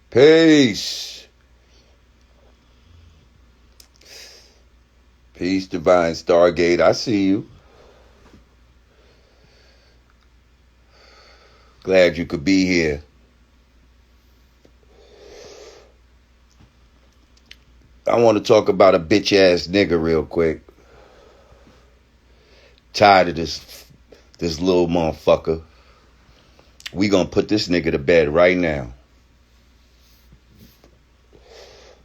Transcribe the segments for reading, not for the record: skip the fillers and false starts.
Peace. Peace, Divine Stargate. I see you. Glad you could be here. I want to talk about a bitch ass nigga real quick. Tired of this little motherfucker. We gonna put this nigga to bed right now.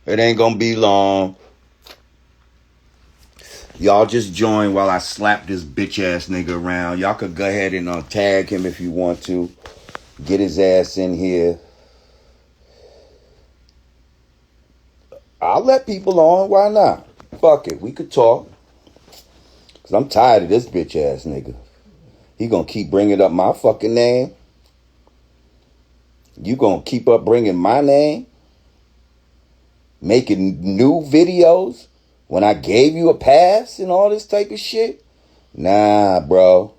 It ain't gonna be long. Y'all just join while I slap this bitch ass nigga around. Y'all could go ahead and tag him if you want to. Get his ass in here. I'll let people on. Why not? Fuck it. We could talk. Because I'm tired of this bitch ass nigga. He gonna keep bringing up my fucking name. You gonna keep up bringing my name? Making new videos when I gave you a pass and all this type of shit? Nah, bro.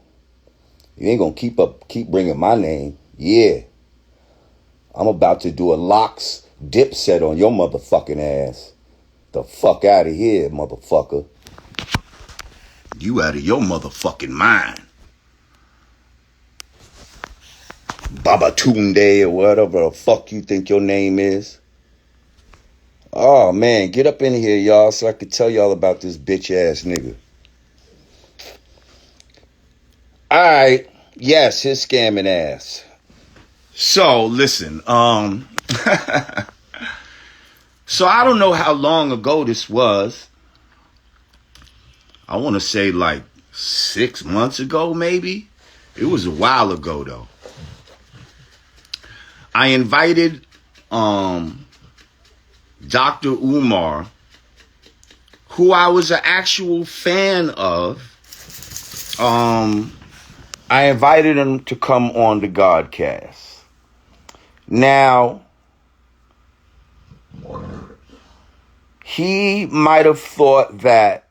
You ain't gonna keep bringing my name. Yeah. I'm about to do a locks dip set on your motherfucking ass. The fuck out of here, motherfucker. You out of your motherfucking mind. Babatunde or whatever the fuck you think your name is. Oh, man, get up in here, y'all, so I could tell y'all about this bitch-ass nigga. All right. Yes, his scamming ass. So, listen, so I don't know how long ago this was. I want to say like 6 months ago, maybe. It was a while ago, though. I invited, Dr. Umar, who I was an actual fan of. I invited him to come on the Godcast. Now, he might have thought that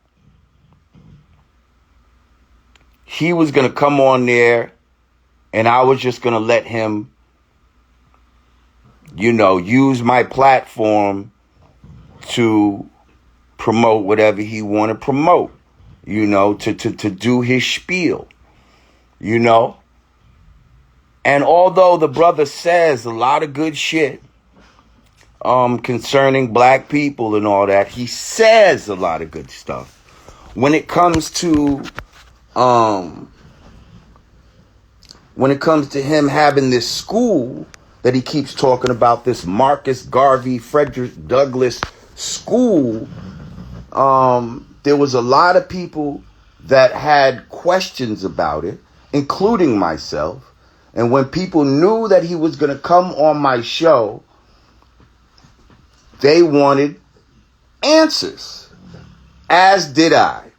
he was going to come on there and I was just going to let him, use my platform to promote whatever he want to promote, to do his spiel, And although the brother says a lot of good shit concerning black people and all that, he says a lot of good stuff. When it comes to him having this school that he keeps talking about, this Marcus Garvey, Frederick Douglass school, there was a lot of people that had questions about it, including myself. And when people knew that he was going to come on my show, they wanted answers, as did I.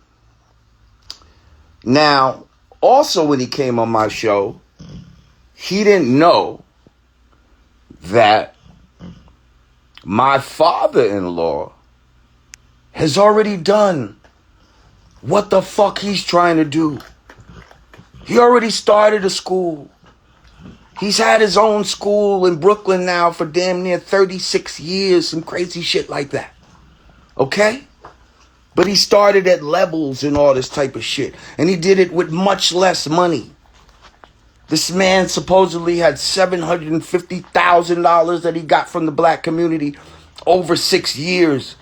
Now, also when he came on my show, he didn't know that my father-in-law has already done what the fuck he's trying to do. He already started a school. He's had his own school in Brooklyn now for damn near 36 years, some crazy shit like that. Okay? But he started at levels and all this type of shit. And he did it with much less money. This man supposedly had $750,000 that he got from the black community over 6 years.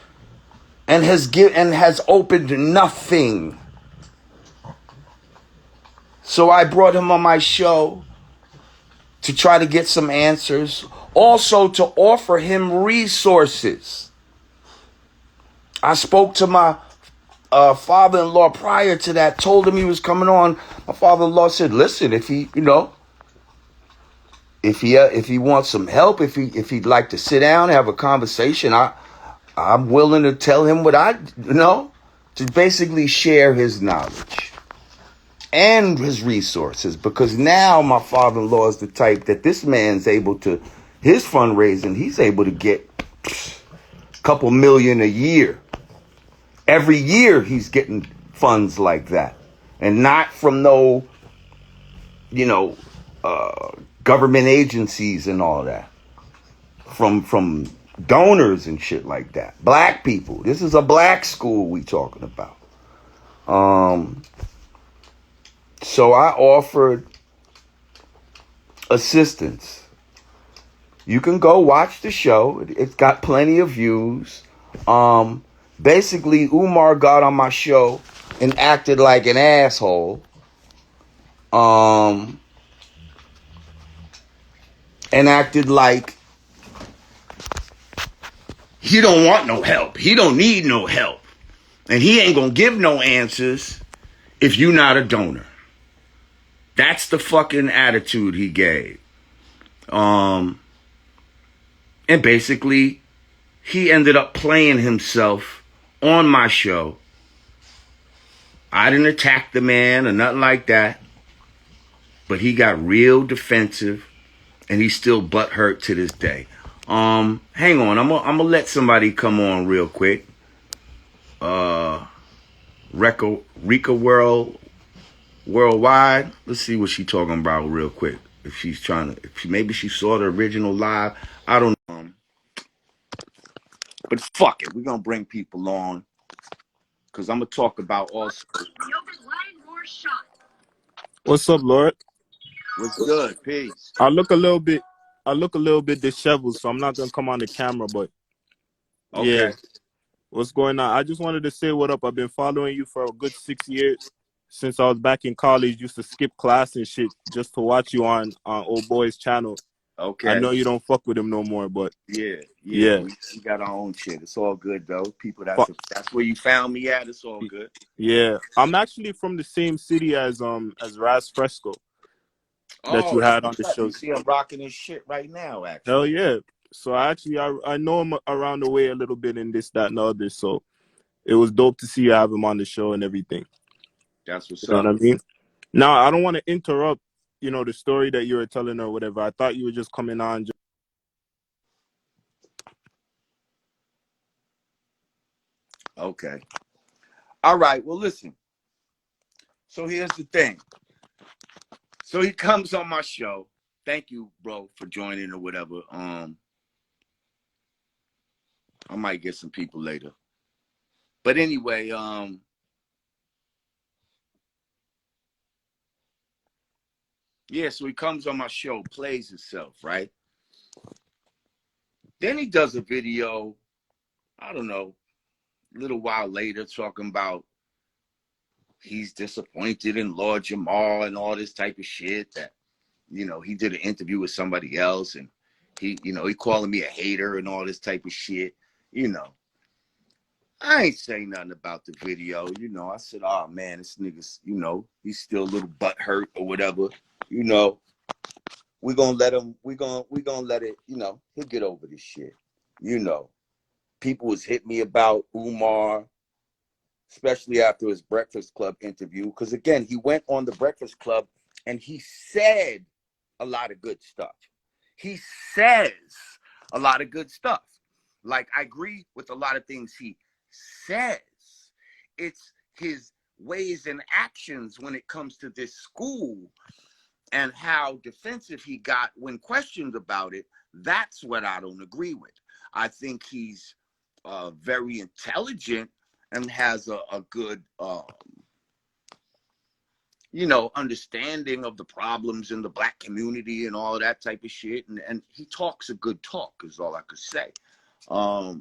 And has opened nothing. So I brought him on my show to try to get some answers. Also to offer him resources. I spoke to my father-in-law prior to that, told him he was coming on. My father-in-law said, listen, if he wants some help, if he'd like to sit down and have a conversation, I'm willing to tell him what to basically share his knowledge and his resources, because now my father-in-law is the type that this man's able to, his fundraising, he's able to get a couple million a year. Every year he's getting funds like that. And not from no, government agencies and all that. from donors and shit like that. Black people. This is a black school we talking about. So I offered assistance. You can go watch the show. It's got plenty of views. Basically, Umar got on my show and acted like an asshole. And acted like he don't want no help. He don't need no help. And he ain't gonna give no answers if you not a donor. That's the fucking attitude he gave. And basically, he ended up playing himself on my show. I didn't attack the man or nothing like that. But he got real defensive, and he's still butthurt to this day. Hang on, I'm gonna let somebody come on real quick. Rika Worldwide. Let's see what she talking about real quick. If she's trying to, maybe she saw the original live. I don't know. But fuck it, we're gonna bring people on because I'm gonna talk about also. What's up, Lord? What's good? Peace. I look a little bit disheveled, so I'm not gonna come on the camera, but Okay. yeah. What's going on? I just wanted to say what up. I've been following you for a good 6 years. Since I was back in college, used to skip class and shit just to watch you on old boy's channel. Okay. I know you don't fuck with him no more, but yeah. Yeah. We got our own shit. It's all good though. People, that's where you found me at. It's all good. Yeah, I'm actually from the same city as Raz Fresco that you had on the show. You see him rocking his shit right now, actually. Hell yeah. So actually, I know him around the way a little bit in this, that, and the other. So it was dope to see you have him on the show and everything. That's what's You know up. what I mean? Now, I don't want to interrupt, the story that you were telling or whatever. I thought you were just coming on. Okay. All right. Well, listen. So here's the thing. So he comes on my show. Thank you, bro, for joining or whatever. I might get some people later. But anyway, yeah, so he comes on my show, plays himself, right? Then he does a video, I don't know, a little while later, talking about he's disappointed in Lord Jamar and all this type of shit, that, he did an interview with somebody else and he calling me a hater and all this type of shit. I ain't saying nothing about the video. I said, oh man, this nigga's, he's still a little butthurt or whatever. We're gonna let him, we're gonna let it, he'll get over this shit. People was hitting me about Umar, especially after his Breakfast Club interview. Because again, he went on the Breakfast Club and he said a lot of good stuff. He says a lot of good stuff. Like, I agree with a lot of things he says. It's his ways and actions when it comes to this school and how defensive he got when questioned about it. That's what I don't agree with. I think he's very intelligent and has a good, understanding of the problems in the black community and all of that type of shit. And he talks a good talk is all I could say. But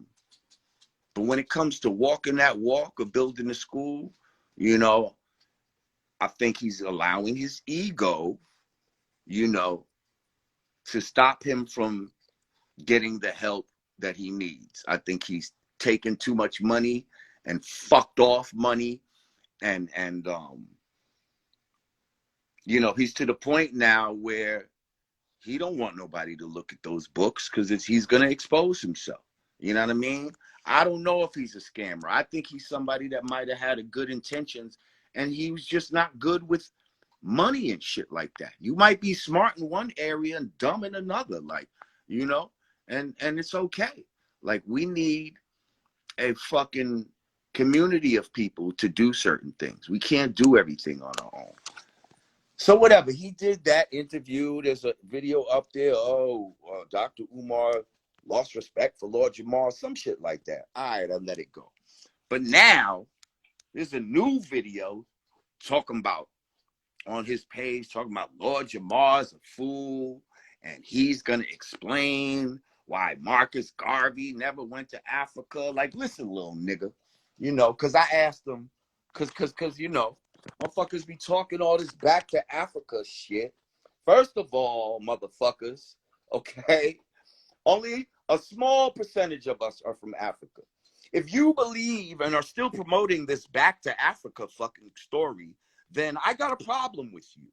when it comes to walking that walk of building a school, I think he's allowing his ego, to stop him from getting the help that he needs. I think he's taken too much money and fucked off money. And he's to the point now where he don't want nobody to look at those books because he's going to expose himself. You know what I mean? I don't know if he's a scammer. I think he's somebody that might have had a good intentions and he was just not good with money and shit like that. You might be smart in one area and dumb in another, like, and it's okay. Like, we need a fucking community of people to do certain things. We can't do everything on our own. So whatever, he did that interview. There's a video up there. Dr. Umar lost respect for Lord Jamar, some shit like that. All right, I let it go. But now there's a new video talking about on his page, talking about Lord Jamar's a fool, and he's gonna explain why Marcus Garvey never went to Africa. Like, listen, little nigga, you know, because I asked him, because you know, motherfuckers be talking all this back to Africa shit. First of all, motherfuckers, okay, only a small percentage of us are from Africa. If you believe and are still promoting this back to Africa fucking story, then I got a problem with you,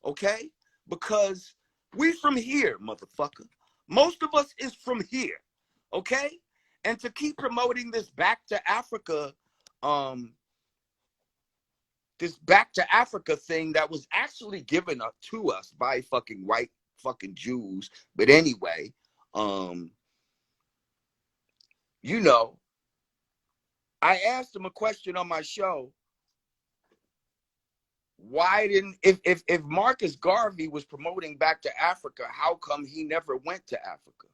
okay? Because we from here, motherfucker. Most of us is from here, okay? And to keep promoting this back to Africa, this back to Africa thing that was actually given up to us by fucking white fucking Jews. But anyway, you know, I asked him a question on my show. Why didn't if Marcus Garvey was promoting back to Africa, how come he never went to Africa?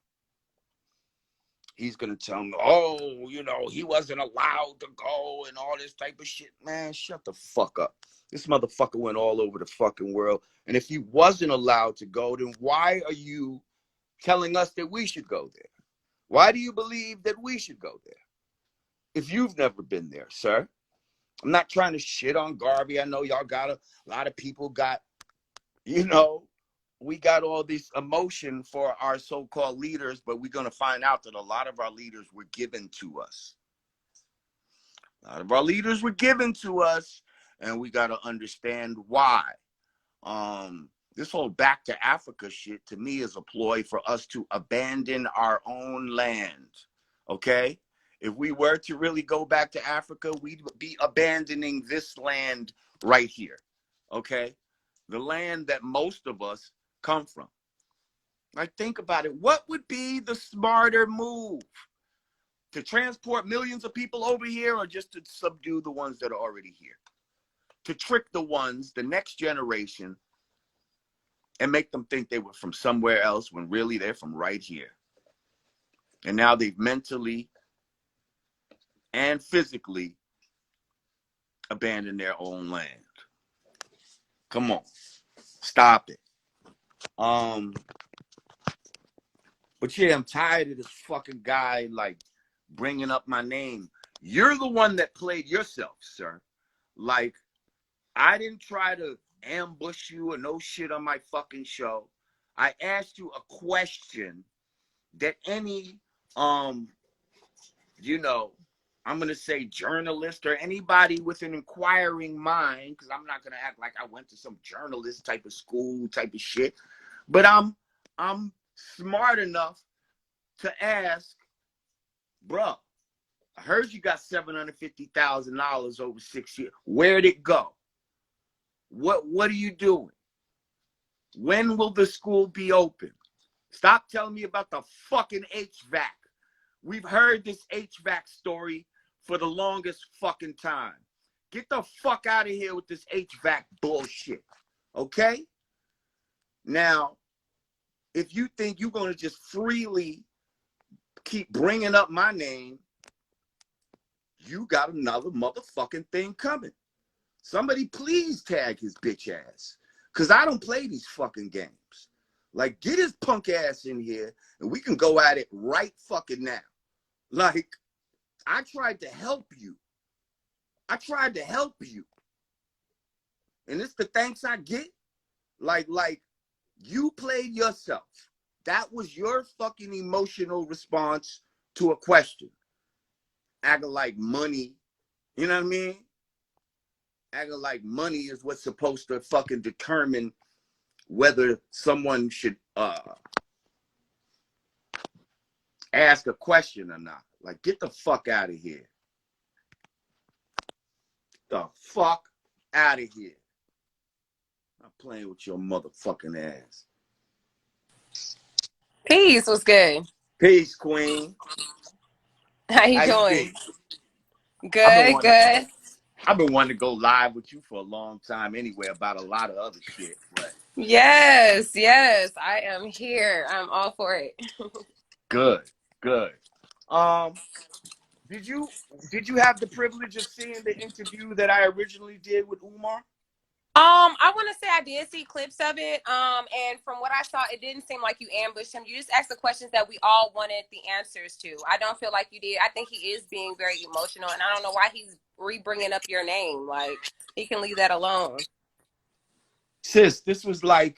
He's gonna tell me, oh, you know, he wasn't allowed to go and all this type of shit. Man, shut the fuck up. This motherfucker went all over the fucking world. And if he wasn't allowed to go, then why are you telling us that we should go there? Why do you believe that we should go there if you've never been there, sir? I'm not trying to shit on Garvey. I know y'all got a lot of people got, you know, we got all this emotion for our so-called leaders, but we're going to find out that a lot of our leaders were given to us. A lot of our leaders were given to us, and we got to understand why. This whole back to Africa shit, to me, is a ploy for us to abandon our own land, okay? If we were to really go back to Africa, we'd be abandoning this land right here, okay? The land that most of us come from. Like, think about it. What would be the smarter move? To transport millions of people over here, or just to subdue the ones that are already here? To trick the ones, the next generation, and make them think they were from somewhere else when really they're from right here. And now they've mentally and physically abandoned their own land. Come on. Stop it. But yeah, I'm tired of this fucking guy, like, bringing up my name. You're the one that played yourself, sir. Like, I didn't try to ambush you or no shit on my fucking show. I asked you a question that any, you know, I'm going to say journalist or anybody with an inquiring mind, because I'm not going to act like I went to some journalist type of school type of shit, but I'm smart enough to ask, bro, I heard you got $750,000 over 6 years. Where'd it go? What are you doing? When will the school be open? Stop telling me about the fucking HVAC. We've heard this HVAC story for the longest fucking time. Get the fuck out of here with this HVAC bullshit, okay? Now, if you think you're going to just freely keep bringing up my name, you got another motherfucking thing coming. Somebody please tag his bitch ass, because I don't play these fucking games. Like, get his punk ass in here, and we can go at it right fucking now. Like, I tried to help you. I tried to help you. And it's the thanks I get. Like, you played yourself. That was your fucking emotional response to a question. Acting like money, you know what I mean? Acting like money is what's supposed to fucking determine whether someone should ask a question or not. Like, get the fuck out of here. The fuck out of here. I'm playing with your motherfucking ass. Peace, what's good? Peace, queen. How you How you doing? been? Good. I've been wanting to go live with you for a long time anyway about a lot of other shit. But Yes, I am here. I'm all for it. good. Good. Um, did you have the privilege of seeing the interview that I originally did with Umar? I want to say I did see clips of it. And from what I saw, it didn't seem like you ambushed him. You just asked the questions that we all wanted the answers to. I don't feel like you did. I think he is being very emotional, and I don't know why he's re-bringing up your name. Like, he can leave that alone. Sis, this was like,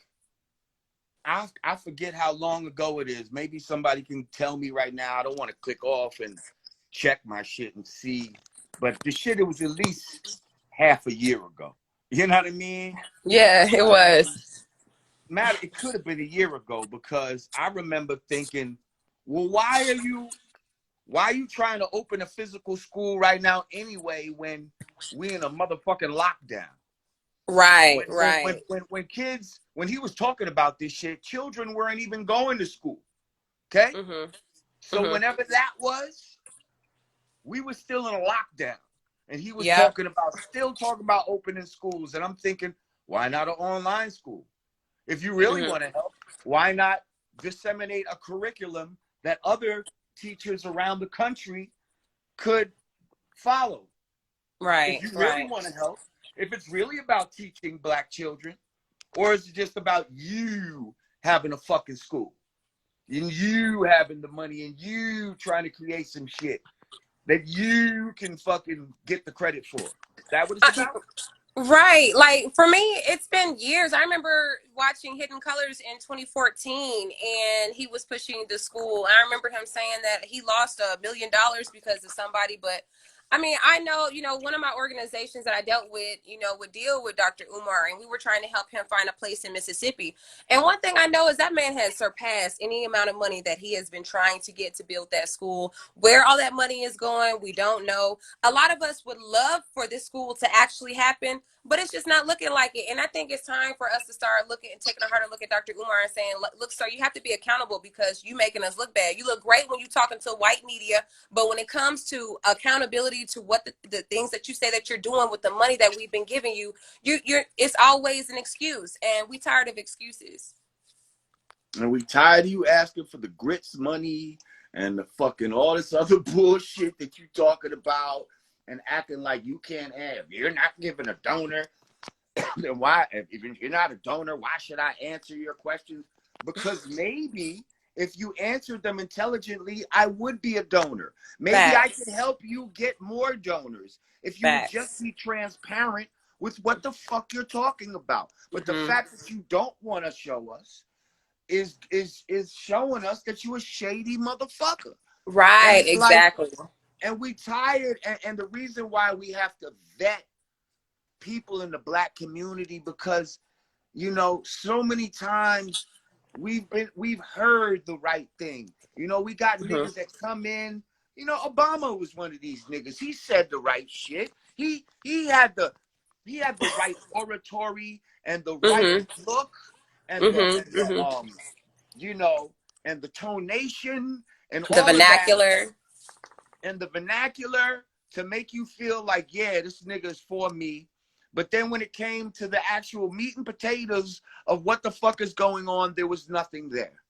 I forget how long ago it is. Maybe somebody can tell me right now. I don't want to click off and check my shit and see. But the shit, it was at least half a year ago. You know what I mean? Yeah, it was. Matter, it could have been a year ago, because I remember thinking, well, why are you trying to open a physical school right now anyway when we in a motherfucking lockdown? Right, right. When kids, when he was talking about this shit, children weren't even going to school. Okay? Mm-hmm. So Mm-hmm. whenever that was, we were still in a lockdown. And he was Yep. still talking about opening schools. And I'm thinking, why not an online school? If you really Mm-hmm. want to help, why not disseminate a curriculum that other teachers around the country could follow? Right, If you really right. want to help, if it's really about teaching Black children, or is it just about you having a fucking school and you having the money and you trying to create some shit that you can fucking get the credit for? Is that what it's about? Right. Like, for me, it's been years. I remember watching Hidden Colors in 2014, and he was pushing the school. I remember him saying that he lost $1 million because of somebody. But I mean, I know, one of my organizations that I dealt with, would deal with Dr. Umar, and we were trying to help him find a place in Mississippi. And one thing I know is that man has surpassed any amount of money that he has been trying to get to build that school. Where all that money is going, we don't know. A lot of us would love for this school to actually happen, but it's just not looking like it. And I think it's time for us to start looking and taking a harder look at Dr. Umar and saying, look, sir, you have to be accountable, because you making us look bad. You look great when you're talking to white media, but when it comes to accountability to what the things that you say that you're doing with the money that we've been giving you, you're it's always an excuse. And we tired of excuses. And we tired of you asking for the grits money and the fucking all this other bullshit that you talking about, and acting like you can't have. You're not giving a donor. Then why, if you're not a donor, why should I answer your questions? Because maybe if you answered them intelligently, I would be a donor. Maybe I could help you get more donors if you would just be transparent with what the fuck you're talking about. But the fact that you don't want to show us is showing us that you a shady motherfucker. Right, exactly. Like, and we tired, and the reason why we have to vet people in the Black community, because so many times we've heard the right thing. We got niggas that come in. Obama was one of these niggas. He said the right shit. He had the right oratory and the right look and the and the tonation and the all vernacular. of that, and the vernacular to make you feel like, yeah, this nigga is for me. But then when it came to the actual meat and potatoes of what the fuck is going on, there was nothing there.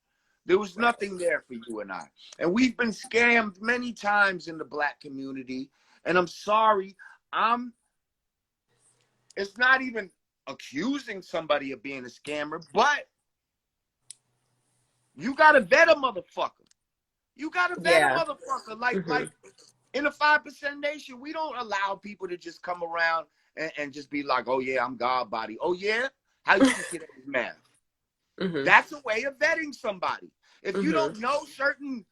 There was nothing there for you and I. And we've been scammed many times in the Black community. And I'm sorry, it's not even accusing somebody of being a scammer, but you gotta vet a motherfucker. You gotta vet a motherfucker. Like in a 5% nation, we don't allow people to just come around and just be like, oh yeah, I'm God body. Oh yeah? How you get at his math? That's a way of vetting somebody. If you don't know certain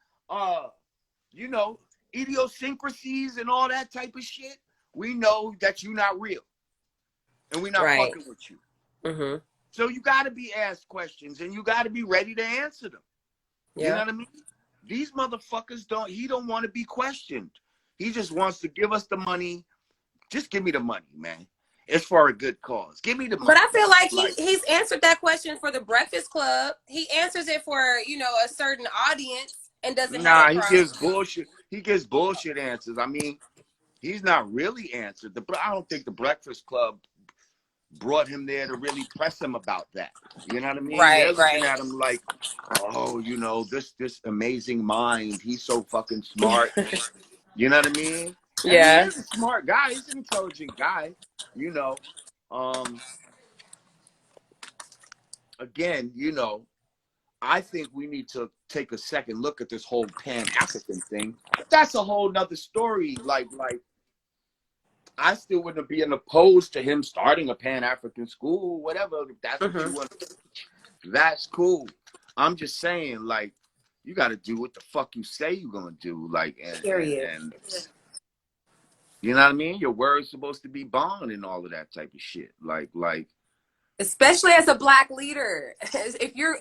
idiosyncrasies and all that type of shit, we know that you're not real. And we're not fucking with you. So you gotta be asked questions, and you gotta be ready to answer them. You know what I mean? These motherfuckers don't want to be questioned. He just wants to give us the money. Just give me the money, man. It's for a good cause. Give me the money. But I feel like he's answered that question for the Breakfast Club. He answers it for, a certain audience and doesn't have a problem. He gives bullshit. He gives bullshit answers. I mean, he's not really answered. I don't think the Breakfast Club brought him there to really press him about that. You know what I mean? They're Right, looking right. at him like, oh, you know, this amazing mind. He's so fucking smart. You know what I mean? And he Yeah. is a smart guy. He's an intelligent guy. You know, again, you know, I think we need to take a second look at this whole Pan-African thing. But that's a whole nother story. Like I still wouldn't be opposed to him starting a Pan-African school, whatever. If that's what you want, that's cool. I'm just saying, like, you got to do what the fuck you say you're gonna do, like, Period. and you know what I mean. Your word's supposed to be bond and all of that type of shit. Like, Especially as a Black leader, if you're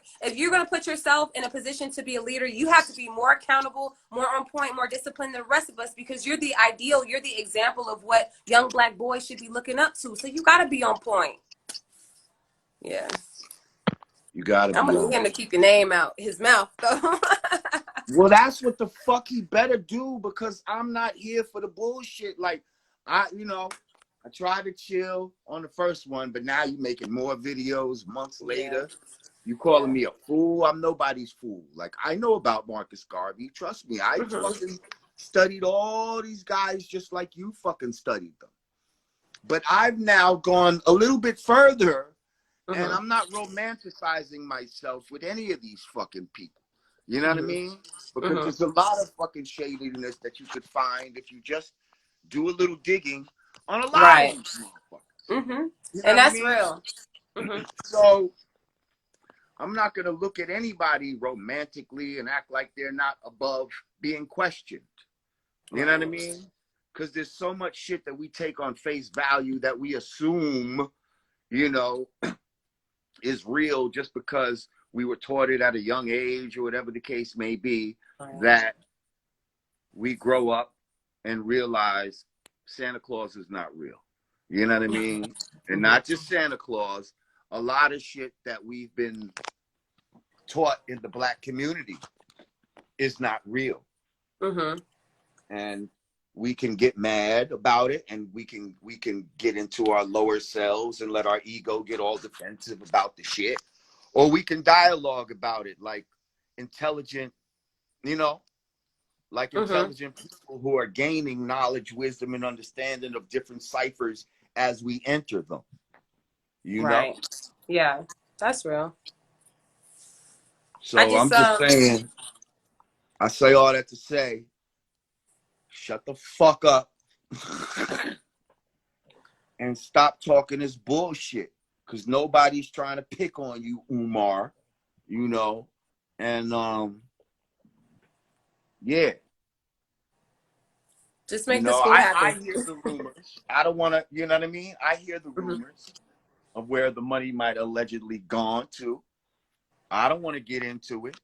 going to put yourself in a position to be a leader, you have to be more accountable, more on point, more disciplined than the rest of us, because you're the ideal, you're the example of what young Black boys should be looking up to. So you got to be on point. Yeah, you got to I'm be gonna on. need him to keep your name out his mouth though. Well, that's what the fuck he better do, because I'm not here for the bullshit. Like, you know, I tried to chill on the first one, but now you making more videos months later. You calling me a fool? I'm nobody's fool. Like, I know about Marcus Garvey. Trust me, I fucking studied all these guys just like you fucking studied them. But I've now gone a little bit further, and I'm not romanticizing myself with any of these fucking people. You know what I mean? Because there's a lot of fucking shadiness that you could find if you just do a little digging on a lot of these motherfuckers. You know And that's what I mean? real. So I'm not going to look at anybody romantically and act like they're not above being questioned. You know what I mean? Because there's so much shit that we take on face value that we assume, you know, is real just because we were taught it at a young age or whatever the case may be, that we grow up and realize Santa Claus is not real. You know what I mean? And not just Santa Claus, a lot of shit that we've been taught in the Black community is not real. And we can get mad about it, and we can get into our lower selves and let our ego get all defensive about the shit. Or we can dialogue about it like intelligent, you know, like intelligent people who are gaining knowledge, wisdom, and understanding of different ciphers as we enter them. You know? Yeah, that's real. So I'm just saying, I say all that to say, shut the fuck up and stop talking this bullshit, because nobody's trying to pick on you, Umar. You know, and yeah. Just make you the know, school happen. I hear the rumors. I don't want to, you know what I mean? I hear the rumors of where the money might allegedly gone to. I don't want to get into it.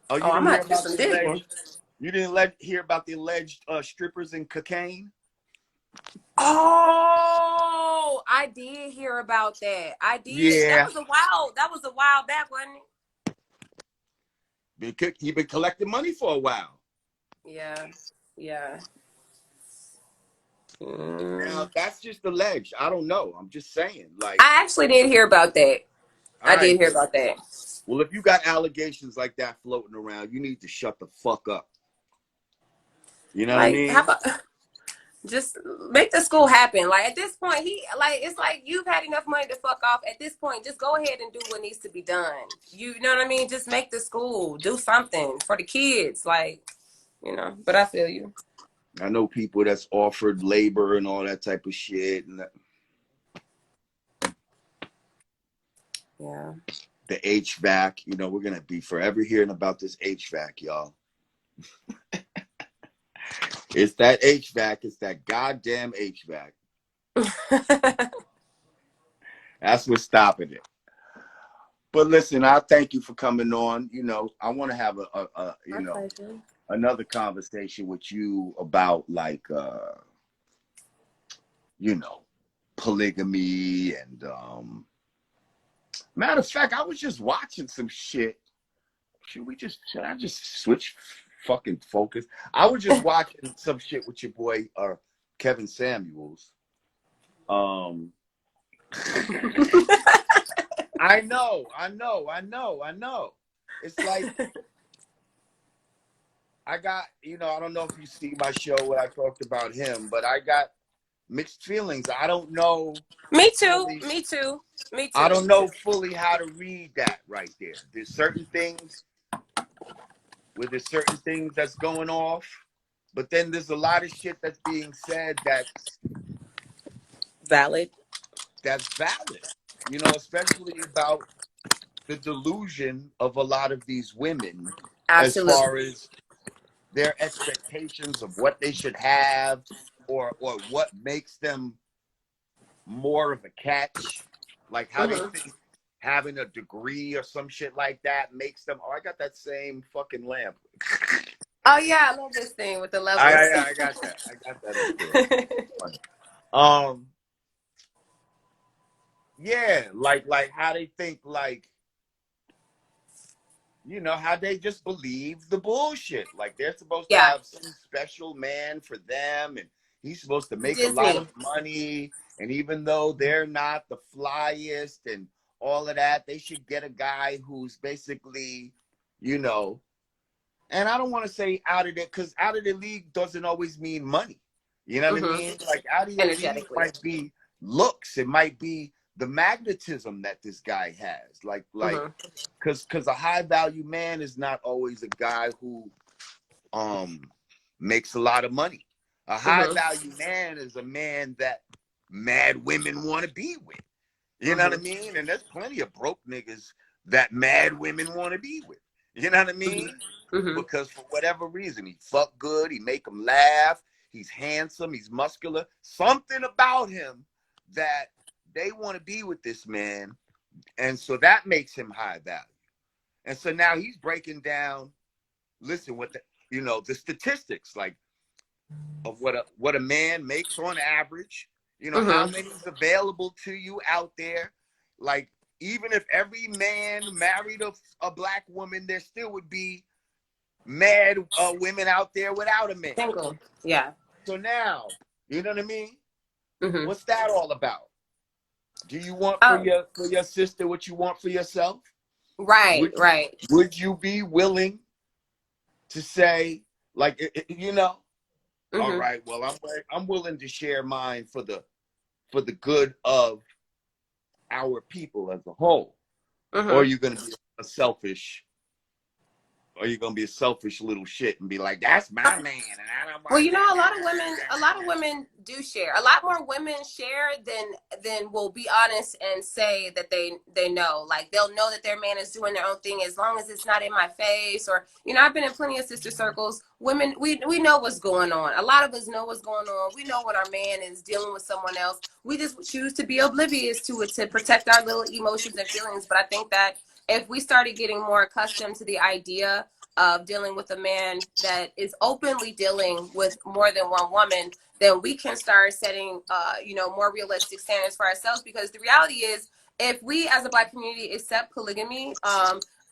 Oh, you didn't hear about the alleged? You didn't hear about the alleged strippers and cocaine? Oh, I did hear about that. I did. Yeah. That was a while back, wasn't it? He been collecting money for a while. Yeah. Now, that's just alleged. I don't know. I'm just saying. Like, I actually did hear about that. I did hear about that. Well, if you got allegations like that floating around, you need to shut the fuck up. You know what I mean? How about, just make the school happen. Like, at this point, it's like you've had enough money to fuck off. At this point, just go ahead and do what needs to be done. You know what I mean? Just make the school do something for the kids. Like, you know, but I feel you. I know people that's offered labor and all that type of shit. And yeah. The HVAC, you know, we're going to be forever hearing about this HVAC, y'all. It's that HVAC. It's that goddamn HVAC. That's what's stopping it. But listen, I thank you for coming on. You know, I want to have another conversation with you about, like, you know, polygamy and matter of fact, I was just watching some shit. Should I just switch fucking focus? I was just watching some shit with your boy Kevin Samuels. Um, I know. It's like I got, I don't know if you see my show when I talked about him, but I got mixed feelings. I don't know. Me too. Fully, Me too. Me too. I don't know fully how to read that right there. There's certain things that's going off, but then there's a lot of shit that's being said Valid. that's valid. Especially about the delusion of a lot of these women as far Absolutely. as their expectations of what they should have or what makes them more of a catch, like how they think having a degree or some shit like that makes them. Oh, I got that same fucking lamp. Oh yeah, I love this thing with the levels. I got that. I got that up there. Yeah, like how they think, like, how they just believe the bullshit. Like they're supposed to Yeah. have some special man for them, and he's supposed to make a lot Disney. of money. And even though they're not the flyest and all of that, they should get a guy who's basically, and I don't want to say out of it, because out of the league doesn't always mean money. You know what I mean? Like out of your league might be looks. It might be the magnetism that this guy has. Like, because a high value man is not always a guy who makes a lot of money. A high value man is a man that mad women want to be with. You know what I mean? And there's plenty of broke niggas that mad women want to be with. You know what I mean? Because for whatever reason, he fuck good, he make them laugh, he's handsome, he's muscular. Something about him that they want to be with this man. And so that makes him high value. And so now he's breaking down, listen, what the statistics, like, of what a man makes on average, how many is available to you out there. Like, even if every man married a black woman, there still would be mad women out there without a man. Single. Yeah. So now, you know what I mean? What's that all about? Do you want for your sister what you want for yourself? Right, right. Would you be willing to say, like, all right, well, I'm willing to share mine for the good of our people as a whole? Or are you going to be a selfish? Or you're gonna be a selfish little shit and be like, "That's my man," and I don't. Well, a lot of women do share. A lot more women share than will be honest and say that they know. Like they'll know that their man is doing their own thing as long as it's not in my face. Or I've been in plenty of sister circles. Women, we know what's going on. A lot of us know what's going on. We know when our man is dealing with someone else. We just choose to be oblivious to it to protect our little emotions and feelings. But I think that if we started getting more accustomed to the idea of dealing with a man that is openly dealing with more than one woman, then we can start setting, more realistic standards for ourselves. Because the reality is, if we as a Black community accept polygamy,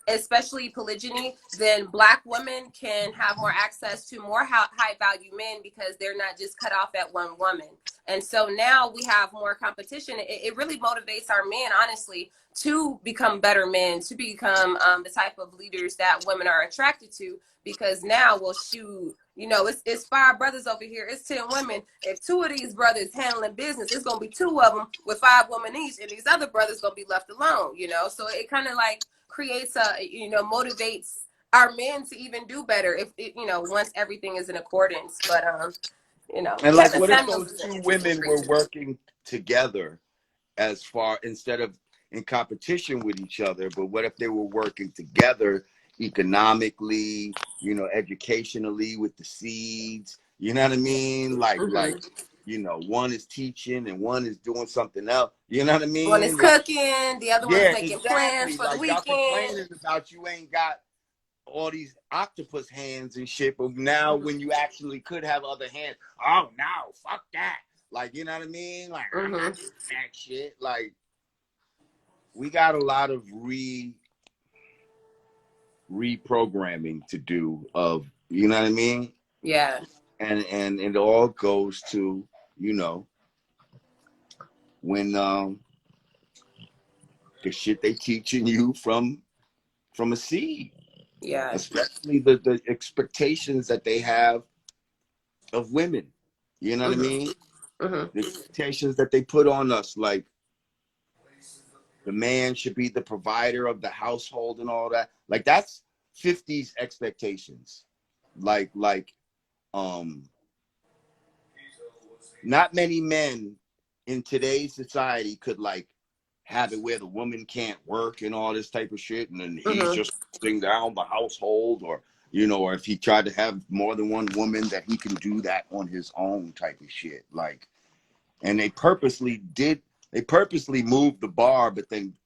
especially polygyny, then Black women can have more access to more high value men because they're not just cut off at one woman. And so now we have more competition. It really motivates our men, honestly, to become better men, to become the type of leaders that women are attracted to. Because now, well, shoot, it's 5 brothers over here, it's 10 women. If 2 of these brothers handling business, it's gonna be 2 of them with 5 women each, and these other brothers gonna be left alone. So it kind of like creates motivates our men to even do better if once everything is in accordance. But and like, Kevin what if Samuels those is an 2 interesting women were creature. working together instead of in competition with each other, but what if they were working together economically, educationally, with the seeds, you know what I mean? Like, one is teaching and one is doing something else, you know what I One is mean? Like, cooking, the other one is yeah, making plans exactly. for the Like, y'all weekend. complaining about you ain't got all these octopus hands and shit, but now when you actually could have other hands, oh no, fuck that. Like, you know what I mean? Like, I'm not doing that shit. Like, we got a lot of reprogramming to do of, you know what I mean? Yeah. And it all goes to, when the shit they teaching you from a seed, Yeah. especially the expectations that they have of women. You know what I Mhm. mean? Mhm. The expectations that they put on us, like the man should be the provider of the household and all that. Like that's 50s expectations. Like um not many men in today's society could like have it where the woman can't work and all this type of shit, and then he's Mhm. just holding down the household, or you know, or if he tried to have more than one woman, that he can do that on his own type of shit. Like, and they purposely moved the bar, but then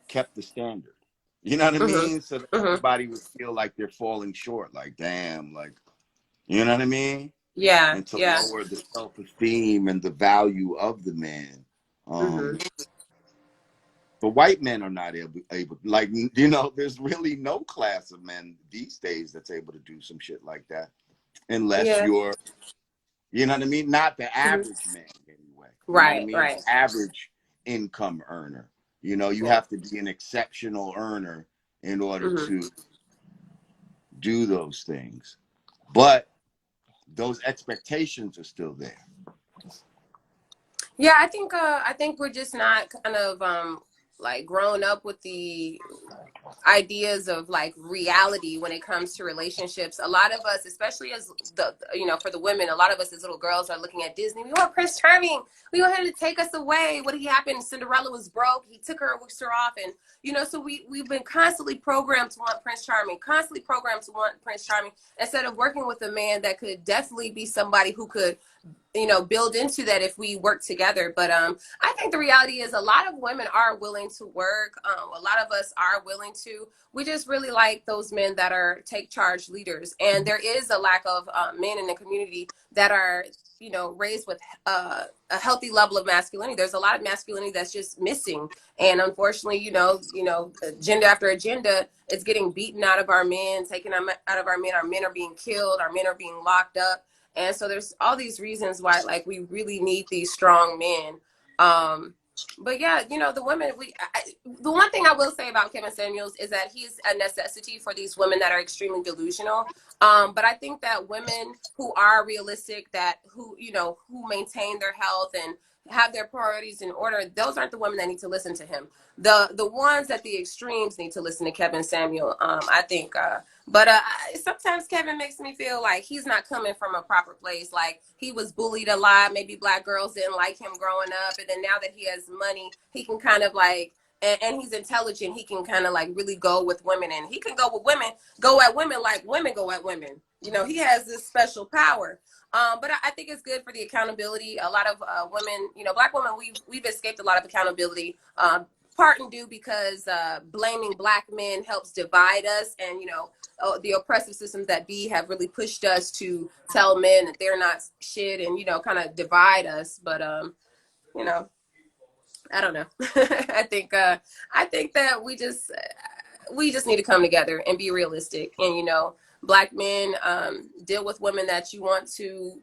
kept the standard. You know what I Mhm. mean? So that Mhm. everybody would feel like they're falling short. Like, damn, like, you know what I mean? Yeah. And to Yeah. lower the self-esteem and the value of the man. Mhm. But white men are not able, like, you know, there's really no class of men these days that's able to do some shit like that. Unless Yeah. you're, you know what I mean? Not the Mhm. average man, anyway. You know what I Right. mean? Right. The average income earner. You know, you Yeah. have to be an exceptional earner in order Mhm. to do those things. But those expectations are still there. Yeah, I think we're just not kind of like grown up with the ideas of like reality when it comes to relationships. A lot of us, especially as the for the women, a lot of us as little girls are looking at Disney. We want Prince Charming. We want him to take us away. What happened? Cinderella was broke. He took her, whisked her off, and so we've been constantly programmed to want Prince Charming, constantly programmed to want Prince Charming, instead of working with a man that could definitely be somebody who could build into that if we work together. But I think the reality is a lot of women are willing to work. A lot of us are willing to. We just really like those men that are take charge leaders. And there is a lack of men in the community that are raised with a healthy level of masculinity. There's a lot of masculinity that's just missing, and unfortunately, agenda after agenda, it's getting beaten out of our men, taken out of our men. Our men are being killed. Our men are being locked up. And so there's all these reasons why, like, we really need these strong men. But yeah, the women, the one thing I will say about Kevin Samuels is that he's a necessity for these women that are extremely delusional. But I think that women who are realistic, who maintain their health and have their priorities in order, those aren't the women that need to listen to him. The ones at the extremes need to listen to Kevin Samuel. I think but sometimes Kevin makes me feel like he's not coming from a proper place. Like, he was bullied a lot. Maybe black girls didn't like him growing up. And then now that he has money, he can kind of like, and he's intelligent, he can kind of like really go with women. And he can go at women like women go at women. He has this special power. But I think it's good for the accountability. A lot of women, black women, we've escaped a lot of accountability. Part and due because blaming black men helps divide us, and the oppressive systems that be have really pushed us to tell men that they're not shit, and kind of divide us. But you know I don't know. I think that we just need to come together and be realistic, and black men, deal with women that you want to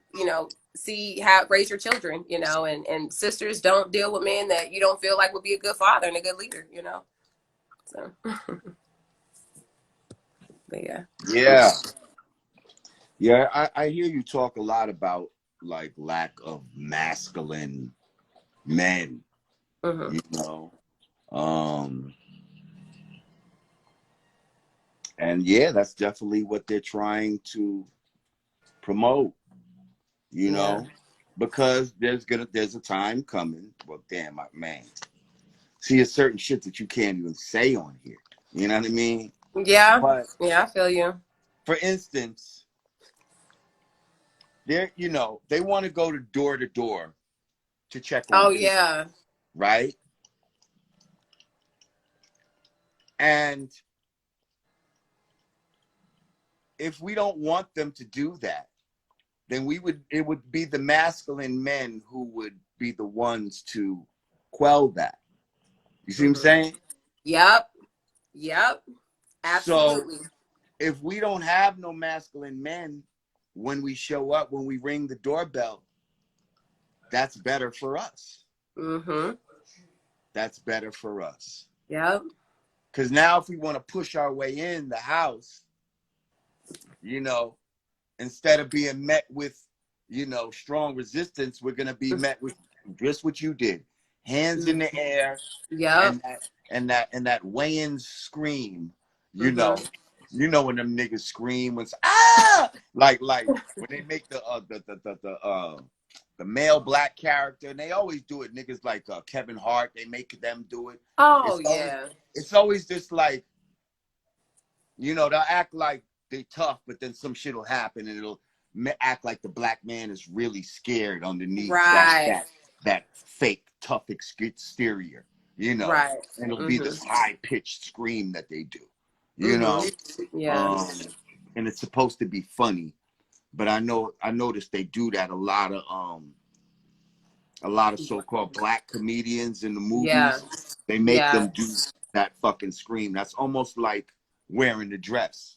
see have raise your children, and sisters, don't deal with men that you don't feel like would be a good father and a good leader, so but yeah. Yeah. Yeah, I hear you talk a lot about like lack of masculine men, Hmm. you know. Um and yeah, that's definitely what they're trying to promote, you Yeah. know, because there's a time coming. Well, damn, man. See, it's certain shit that you can't even say on here. You know what I mean? Yeah. But Yeah, I feel you. for instance, they want to go to door to check on Oh people, yeah. right? And if we don't want them to do that, then it would be the masculine men who would be the ones to quell that. You see what I'm Hmm. saying? Yep. Yep. So Absolutely. if we don't have no masculine men when we show up, when we ring the doorbell, that's better for us. Mm-hmm. That's better for us. Yep. Because now if we want to push our way in the house, you know, instead of being met with, you know, strong resistance, we're going to be met with just what you did. Hands in the air, Yep. and that weighing scream, you Mm-hmm. know when them niggas scream when like when they make the male black character, and they always do it. Niggas like Kevin Hart, they make them do it. Oh yeah. It's always just like, you know, they'll act like they tough, but then some shit will happen and it'll act like the black man is really scared underneath Right. that fake tough exterior, you know. Right. And it'll be Mm-hmm. this high-pitched scream that they do, you know. Mm-hmm. Yeah. And it's supposed to be funny, but I noticed they do that a lot of so-called black comedians in the movies. Yeah. They make Yeah. them do that fucking scream. That's almost like wearing the dress.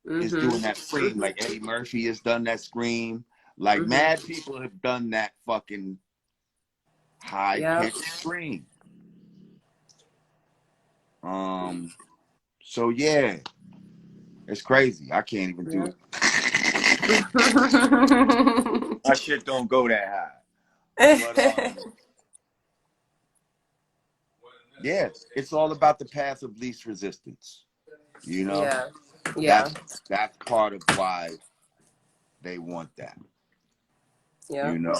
Is doing that scream. Like Eddie Murphy has done that scream. Like mad people have done that fucking high-pitched scream. So yeah, it's crazy. I can't even do it. My shit don't go that high. But yeah, it's all about the path of least resistance. You know? Yeah. Yeah. That's part of why they want that. Yeah. You know?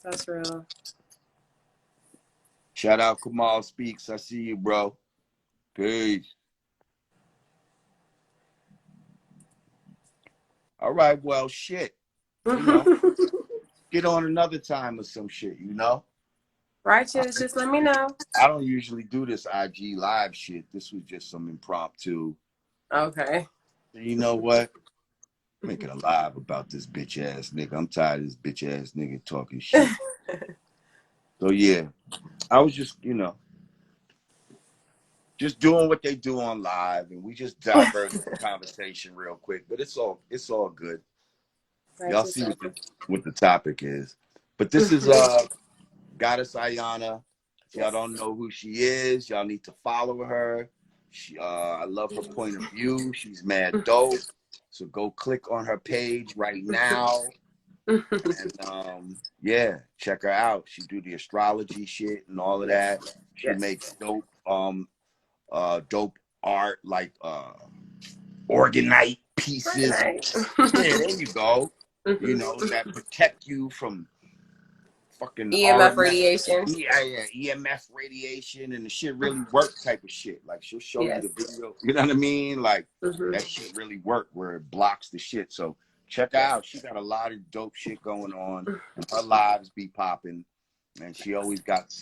That's real. Shout out Kamal Speaks. I see you, bro. Peace. All right, well, shit. You know, get on another time or some shit, you know? Righteous, just let me know. I don't usually do this IG live shit. This was just some impromptu. Okay. You know what? Make it a live about this bitch ass nigga. I'm tired of this bitch ass nigga talking shit. So yeah, I was just, you know, just doing what they do on live, and we just diverted the conversation real quick. But it's all good. Y'all see what the topic is. But this is Goddess Ayana. If y'all don't know who she is, y'all need to follow her. I love her point of view. She's mad dope. So go click on her page right now. And yeah, check her out. She do the astrology shit and all of that. She makes dope dope art, like orgonite pieces. Yeah, there you go. You know, that protect you from fucking EMF radiation. Yeah, EMF radiation, and the shit really work type of shit. Like she'll show you the video. You know what I mean? Like that shit really work where it blocks the shit. So check her out. She got a lot of dope shit going on. And her lives be popping, and she always got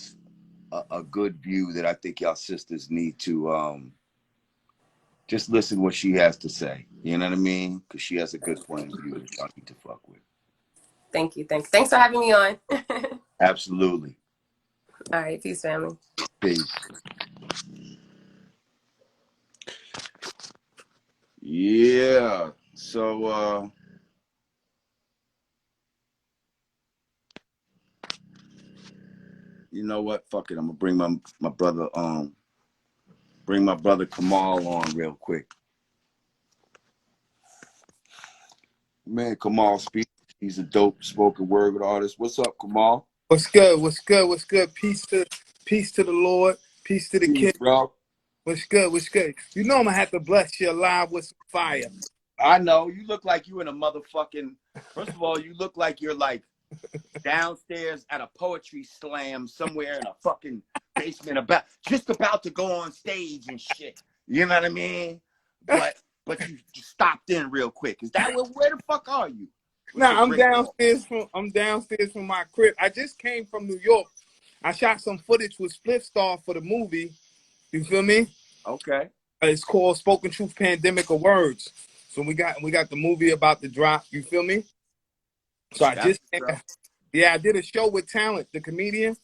a good view that I think y'all sisters need to just listen what she has to say. You know what I mean? Because she has a good point of view that y'all need to fuck with. Thank you. Thanks for having me on. Absolutely. All right. Peace, family. Peace. Yeah. So you know what? Fuck it. I'm gonna bring my brother Kamal on real quick. Man, Kamal speaks. He's a dope spoken word artist. What's up, Kamal? What's good? What's good? What's good? Peace to the Lord. Peace to the King. Bro. What's good? What's good? You know I'm gonna have to bless you alive with some fire. I know. You look like you in a motherfucking. First of all, you look like you're like downstairs at a poetry slam somewhere in a fucking basement, just about to go on stage and shit. You know what I mean? But you stopped in real quick. Is that where the fuck are you? Nah, I'm downstairs from my crib. I just came from New York. I shot some footage with Split Star for the movie. You feel me? Okay. It's called Spoken Truth Pandemic of Words. So we got the movie about to drop. You feel me? So I did a show with Talent, the comedian.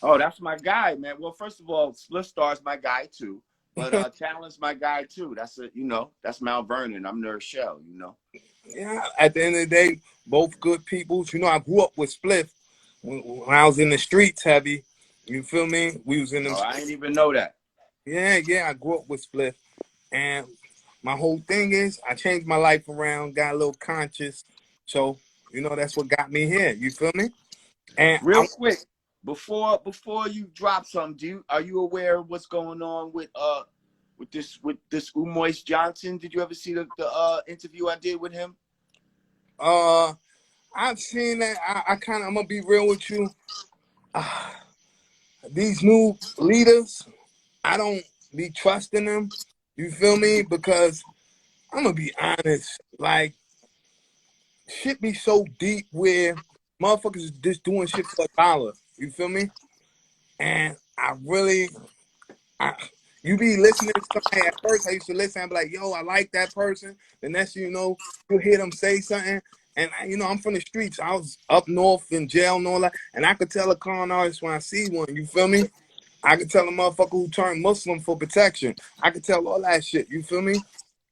Oh, that's my guy, man. Well, first of all, Split Star is my guy too. But Talon's my guy too. That's that's Mount Vernon. I'm Nurse Shell, Yeah, at the end of the day, both good peoples. I grew up with Spliff when I was in the streets heavy. You feel me? We was in them. Oh, I didn't even know that. Yeah, I grew up with Spliff. And my whole thing is I changed my life around, got a little conscious. So, that's what got me here. You feel me? And Real quick, before you drop something, are you aware of what's going on with this Umar Johnson? Did you ever see the interview I did with him? I've seen that. I'm gonna be real with you. These new leaders, I don't be trusting them. You feel me? Because I'm gonna be honest, like shit be so deep where motherfuckers is just doing shit for $1. You feel me? And you be listening to somebody. At first I used to listen and be like, yo, I like that person. The next thing you know, you hear them say something. And I'm from the streets. I was up north in jail and all that. And I could tell a con artist when I see one. You feel me? I could tell a motherfucker who turned Muslim for protection. I could tell all that shit. You feel me?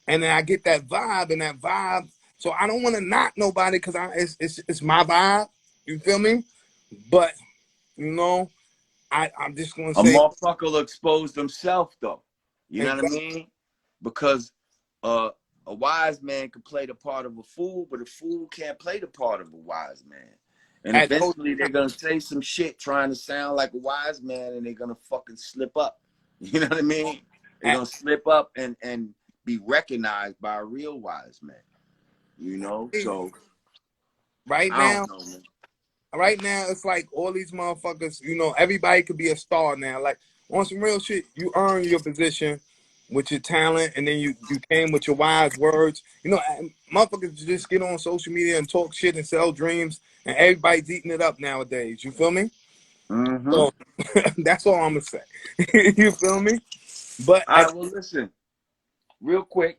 And then I get that vibe. So I don't want to knock nobody because it's my vibe. You feel me? But I'm just gonna A say motherfucker will expose themselves though. You know what I mean? Because a wise man can play the part of a fool, but a fool can't play the part of a wise man. And eventually they're gonna say some shit trying to sound like a wise man, and they're gonna fucking slip up. You know what I mean? They're gonna slip up and be recognized by a real wise man. So right now it's like all these motherfuckers, everybody could be a star now. Like on some real shit, you earn your position with your talent, and then you came with your wise words. Motherfuckers just get on social media and talk shit and sell dreams, and everybody's eating it up nowadays. You feel me? Mm-hmm. So that's all I'm gonna say. You feel me? But all right, well, listen, real quick,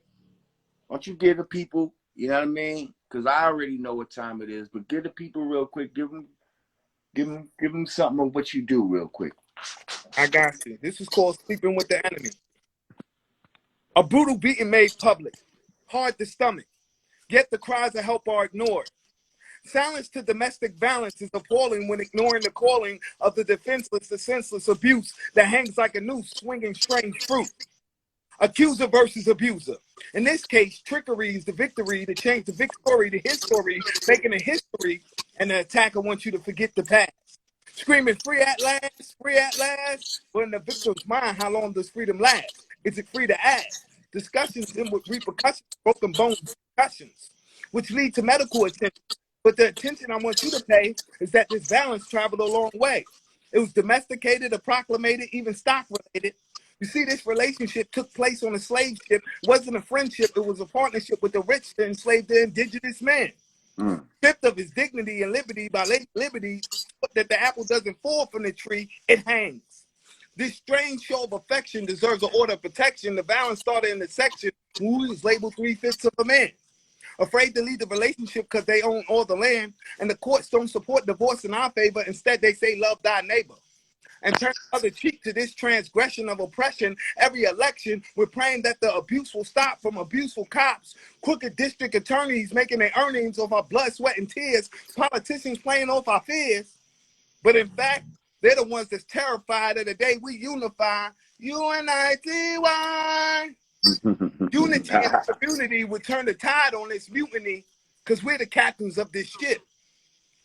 why don't you give the people, you know what I mean? Because I already know what time it is, but give the people real quick. Give them something of what you do real quick. I got you. This is called Sleeping with the Enemy. A brutal beating made public, hard to stomach, yet the cries of help are ignored. Silence to domestic violence is appalling when ignoring the calling of the defenseless, the senseless abuse that hangs like a noose swinging strange fruit. Accuser versus abuser. In this case, trickery is the victory to change the victory to his story, making a history, and the attacker wants you to forget the past. Screaming free at last, but in the victim's mind, how long does freedom last? Is it free to ask? Discussions end with repercussions, broken bones, concussions, which lead to medical attention. But the attention I want you to pay is that this violence traveled a long way. It was domesticated or proclamated, even stock related. You see, this relationship took place on a slave ship. It wasn't a friendship. It was a partnership with the rich to enslave the indigenous man. Stripped of his dignity and liberty by liberty, that the apple doesn't fall from the tree, it hangs. This strange show of affection deserves an order of protection. The violence started in the section who was labeled 3/5 of a man. Afraid to leave the relationship because they own all the land, and the courts don't support divorce in our favor. Instead, they say love thy neighbor. And turn the other cheek to this transgression of oppression. Every election, we're praying that the abuse will stop from abuseful cops, crooked district attorneys making their earnings off our blood, sweat, and tears, politicians playing off our fears. But in fact, they're the ones that's terrified of the day we unify. UNITY. Unity in the community would turn the tide on this mutiny because we're the captains of this ship.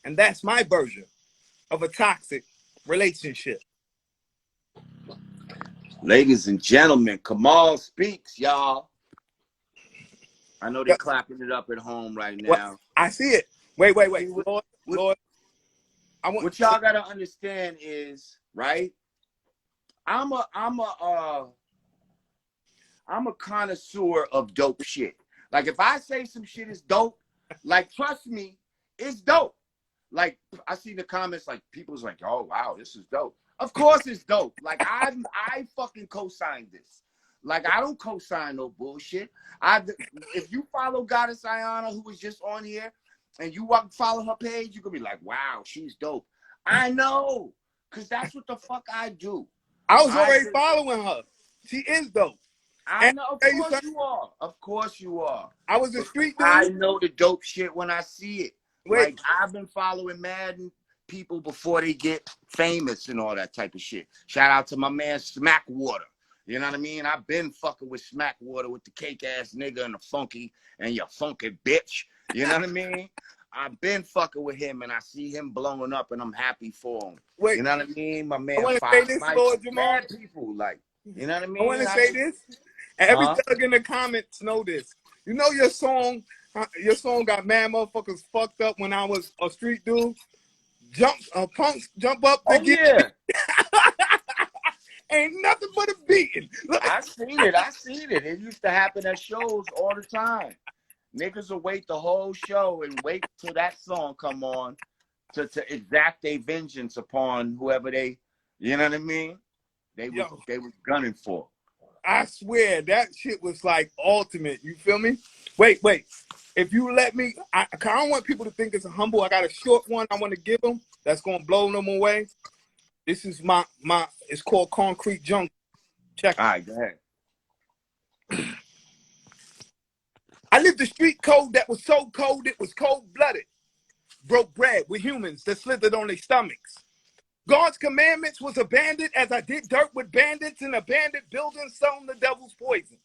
And that's my version of a toxic relationship. Ladies and gentlemen, Kamal speaks, y'all. I know they're clapping it up at home right now. Well, I see it. Wait. Lord. What y'all gotta understand is, right? I'm a connoisseur of dope shit. Like if I say some shit is dope, like trust me, it's dope. Like I see the comments, like people's like, oh wow, this is dope. Of course it's dope. Like I fucking co-signed this. Like I don't co-sign no bullshit. If you follow Goddess Ayana, who was just on here, and you follow her page, you could be like, wow, she's dope. I know, because that's what the fuck I do. I was already following her. She is dope. I And know, of tell you course something, you are. Of course you are. I was a But street I dude. know the dope shit when I see it. Wait, Like, I've been following Madden people before they get famous and all that type of shit. Shout out to my man Smackwater. You know what I mean? I've been fucking with Smackwater with the cake ass nigga and the funky and your funky bitch. You know what I mean? I've been fucking with him and I see him blowing up and I'm happy for him. wait. You know what I mean? My I man want to say Fox this, Mike, Lord Jamar. bad people, like, you know what I I want mean? to say this. And every Huh? thug in the comments know this. You know your song got mad motherfuckers fucked up when I was a street dude. Punks jump up to Oh get yeah. ain't nothing but a beating. Look, I seen it. I seen it. It used to happen at shows all the time. Niggas will wait the whole show and wait till that song come on to exact their vengeance upon whoever they, you know what I mean? They was gunning for. I swear that shit was like ultimate. You feel me? Wait. If you let me, I don't want people to think it's a humble. I got a short one I want to give them that's gonna blow them away. This is my it's called Concrete Jungle. Check it. All right, go ahead. I lived the street code that was so cold it was cold-blooded. Broke bread with humans that slithered on their stomachs. God's commandments was abandoned as I did dirt with bandits in abandoned buildings selling the devil's poison.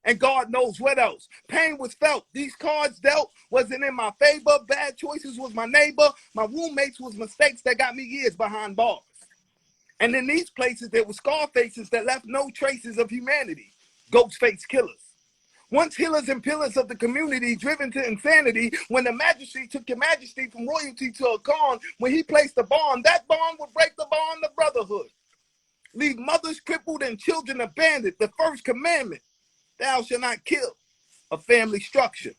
And God knows what else. Pain was felt. These cards dealt wasn't in my favor. Bad choices was my neighbor. My roommates was mistakes that got me years behind bars. And in these places, there were scar faces that left no traces of humanity. Ghost face killers. Once healers and pillars of the community, driven to insanity, when the majesty took your majesty from royalty to a Khan, when he placed a bond, that bond would break the bond of brotherhood. Leave mothers crippled and children abandoned, the first commandment, thou shalt not kill, a family structure.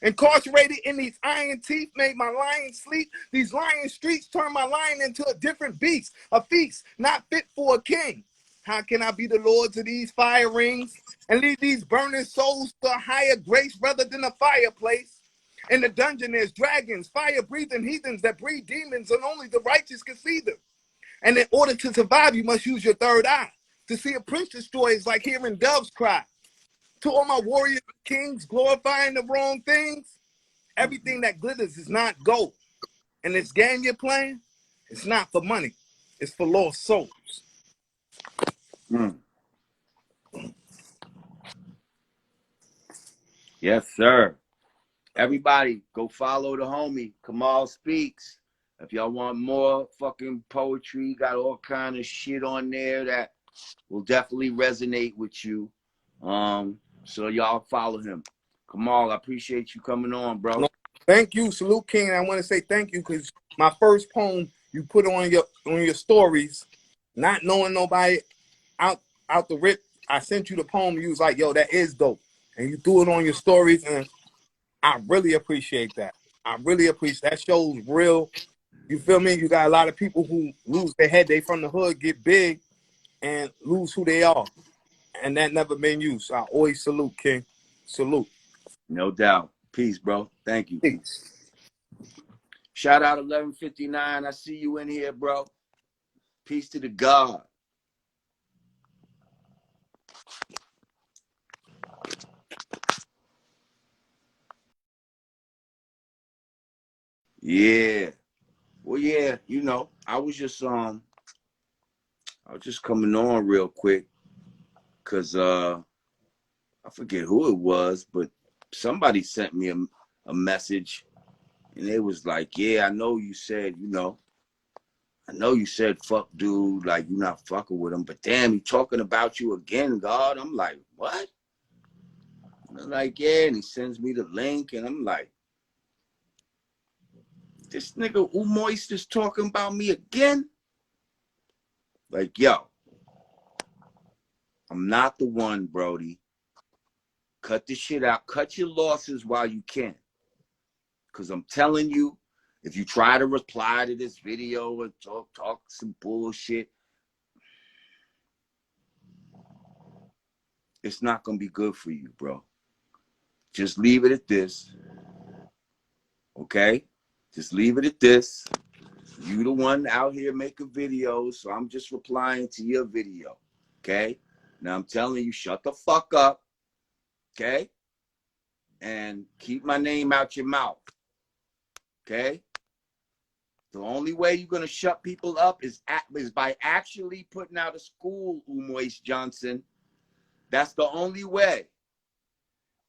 Incarcerated in these iron teeth made my lion sleep. These lion streets turned my lion into a different beast, a feast not fit for a king. How can I be the lords of these fire rings and lead these burning souls to a higher grace rather than a fireplace? In the dungeon, there's dragons, fire-breathing heathens that breed demons, and only the righteous can see them. And in order to survive, you must use your third eye. To see a prince destroy is like hearing doves cry. To all my warrior kings glorifying the wrong things, everything that glitters is not gold. And this game you're playing, it's not for money. It's for lost souls. Mm. Yes, sir. Everybody, go follow the homie, Kamal Speaks. If y'all want more fucking poetry, got all kind of shit on there that will definitely resonate with you. So y'all follow him. Kamal, I appreciate you coming on, bro. No, thank you, Salute King. I want to say thank you because my first poem you put on your stories, not knowing nobody out the rip. I sent you the poem. You was like, yo, that is dope. And you threw it on your stories, and I really appreciate that. I really appreciate that. Shows real. You feel me? You got a lot of people who lose their head. They from the hood, get big, and lose who they are. And that never been you. So I always salute, King. Salute. No doubt. Peace, bro. Thank you. Peace. Shout out 1159. I see you in here, bro. Peace to the God. Yeah. Well, yeah, you know, I was just coming on real quick because I forget who it was, but somebody sent me a message and they was like, yeah, I know you said fuck dude, like you're not fucking with him, but damn, he talking about you again, God. I'm like, what? And I'm like, yeah, and he sends me the link and I'm like, this nigga Umoist is talking about me again? Like, yo, I'm not the one, Brody. Cut the shit out. Cut your losses while you can. Because I'm telling you, if you try to reply to this video and talk some bullshit, it's not going to be good for you, bro. Just leave it at this. Okay? Just leave it at this. You the one out here making videos, so I'm just replying to your video. Okay? Now I'm telling you, shut the fuck up, okay? And keep my name out your mouth, okay? The only way you're gonna shut people up is by actually putting out a school, Umar Johnson. That's the only way.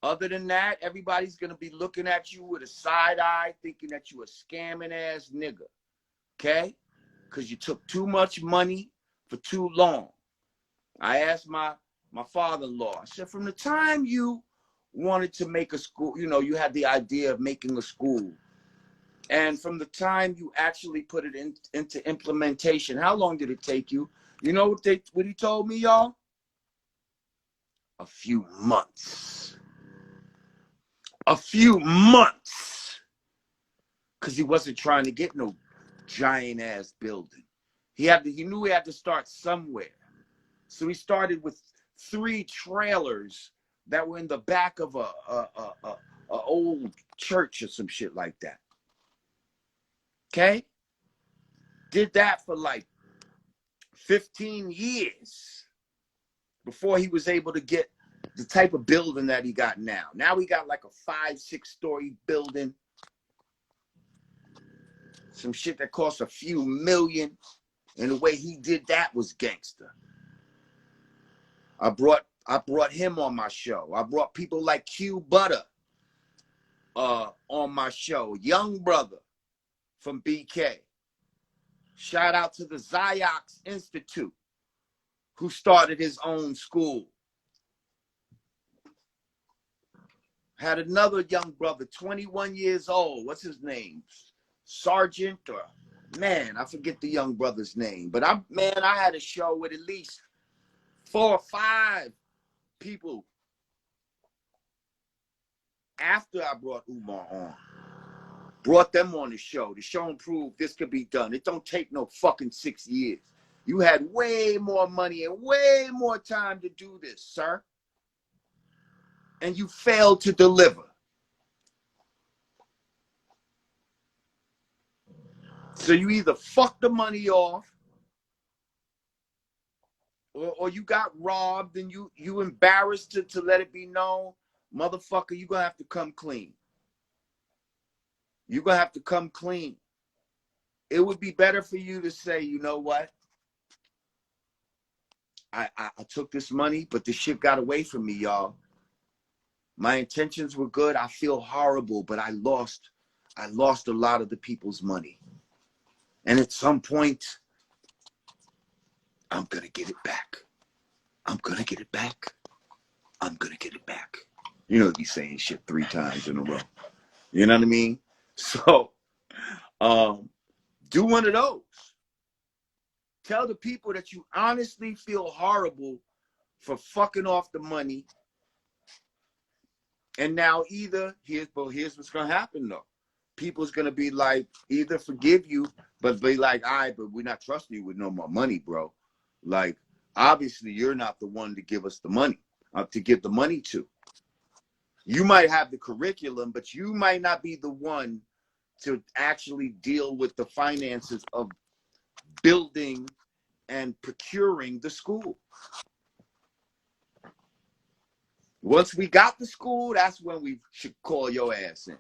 Other than that, everybody's gonna be looking at you with a side eye, thinking that you a scamming ass nigga, okay? Because you took too much money for too long. I asked my father-in-law, I said, from the time you wanted to make a school, you know, you had the idea of making a school, and from the time you actually put it into implementation, how long did it take you? You know what he told me, y'all? A few months. A few months. Because he wasn't trying to get no giant ass building. He knew he had to start somewhere. So he started with 3 trailers that were in the back of a old church or some shit like that. Okay? Did that for like 15 years before he was able to get the type of building that he got now. Now we got like a 5-6 story building. Some shit that cost a few million. And the way he did that was gangster. I brought him on my show. I brought people like Q Butter on my show. Young brother from BK. Shout out to the Ziox Institute, who started his own school. Had another young brother, 21 years old. What's his name? Sergeant or, man, I forget the young brother's name. But I had a show with at least 4 or 5 people after I brought Umar on. Brought them on the show to show and prove this could be done. It don't take no fucking 6 years. You had way more money and way more time to do this, sir. And you failed to deliver. So you either fucked the money off, or you got robbed and you embarrassed to let it be known. Motherfucker, you're going to have to come clean. You're going to have to come clean. It would be better for you to say, you know what? I took this money, but the shit got away from me, y'all. My intentions were good. I feel horrible, but I lost a lot of the people's money. And at some point, I'm going to get it back. I'm going to get it back. I'm going to get it back. You know, he's saying shit 3 times in a row. You know what I mean? So, do one of those. Tell the people that you honestly feel horrible for fucking off the money. And now here's what's going to happen though. People's going to be like, either forgive you, but be like, all right, but we're not trusting you with no more money, bro. Like, obviously you're not the one to give us the money, to give the money to. You might have the curriculum, but you might not be the one to actually deal with the finances of building and procuring the school. Once we got the school, that's when we should call your ass in.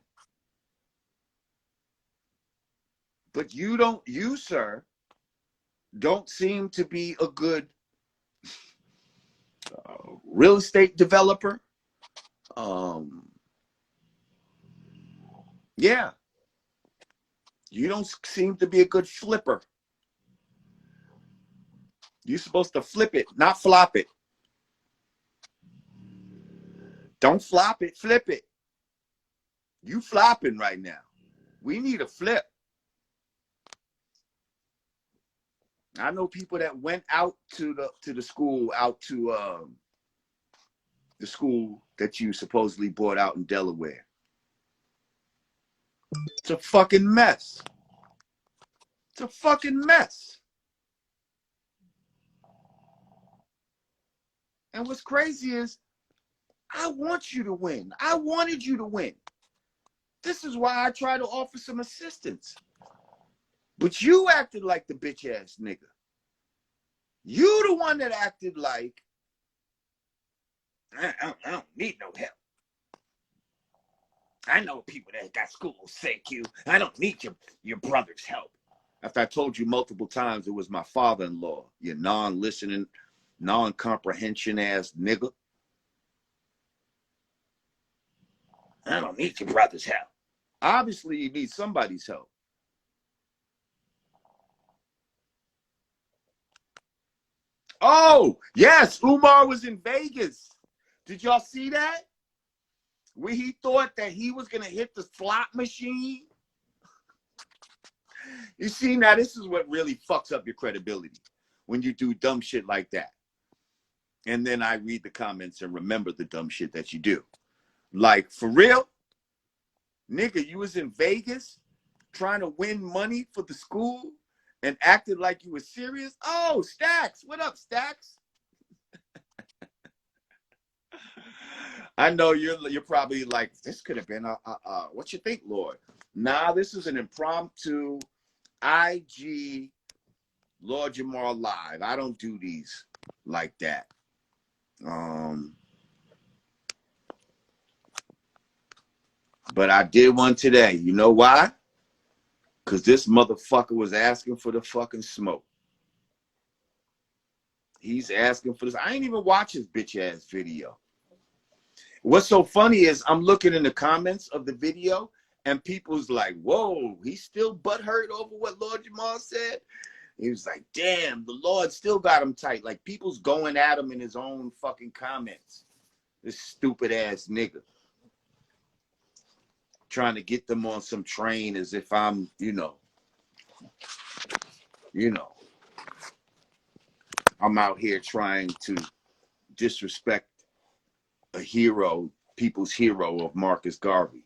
But you, sir, don't seem to be a good real estate developer. Yeah. You don't seem to be a good flipper. You're supposed to flip it, not flop it. Don't flop it, flip it. You flopping right now. We need a flip. I know people that went out to the school, the school that you supposedly bought out in Delaware. It's a fucking mess. It's a fucking mess. And what's crazy is, I want you to win. I wanted you to win. This is why I try to offer some assistance. But you acted like the bitch ass nigga. You the one that acted like I don't need no help. I know people that got schools, thank you. I don't need your brother's help. After I told you multiple times it was my father-in-law, you non-listening, non-comprehension ass nigga. I don't need your brother's help. Obviously, you need somebody's help. Oh, yes, Umar was in Vegas. Did y'all see that? Where he thought that he was going to hit the slot machine? You see, now this is what really fucks up your credibility when you do dumb shit like that. And then I read the comments and remember the dumb shit that you do. Like, for real? Nigga, you was in Vegas trying to win money for the school and acted like you were serious? Oh, Stacks. What up, Stacks? I know you're probably like, this could have been what you think, Lord? Nah, this is an impromptu IG Lord Jamar live. I don't do these like that. But I did one today. You know why? Because this motherfucker was asking for the fucking smoke. He's asking for this. I ain't even watch his bitch ass video. What's so funny is I'm looking in the comments of the video and people's like, whoa, he's still butthurt over what Lord Jamar said. He was like, damn, the Lord still got him tight. Like, people's going at him in his own fucking comments. This stupid ass nigga. Trying to get them on some train as if I'm, you know, I'm out here trying to disrespect a hero, people's hero of Marcus Garvey.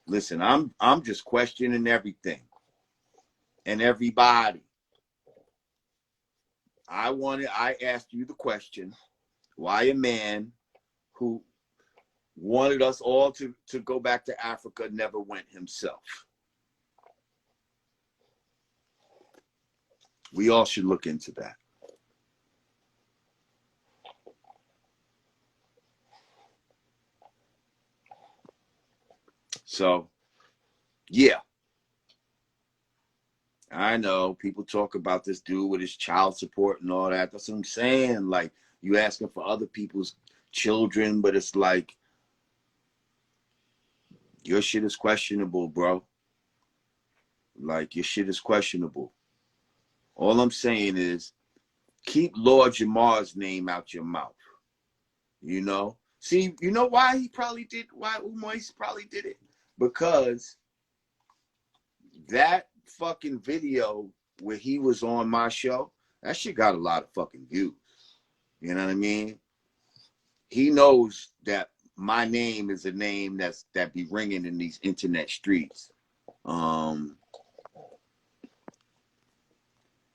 Listen, I'm just questioning everything and everybody. I asked you the question, why a man who wanted us all to go back to Africa never went himself? We all should look into that. So, yeah. I know people talk about this dude with his child support and all that. That's what I'm saying. Like, you asking for other people's children, but it's like, your shit is questionable, bro. Like, your shit is questionable. All I'm saying is, keep Lord Jamar's name out your mouth. You know? See, you know why Umar probably did it? Because that fucking video where he was on my show, that shit got a lot of fucking views. You know what I mean? He knows that my name is a name that be ringing in these internet streets. And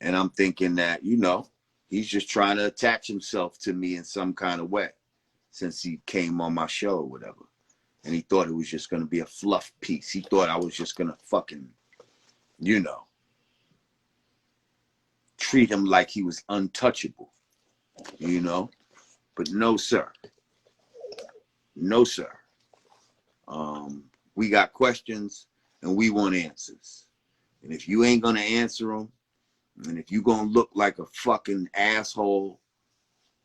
I'm thinking that, you know, he's just trying to attach himself to me in some kind of way since he came on my show or whatever. And he thought it was just going to be a fluff piece. He thought I was just going to fucking, you know, treat him like he was untouchable, you know? But no, sir. No, sir. We got questions and we want answers. And if you ain't going to answer them, and if you're going to look like a fucking asshole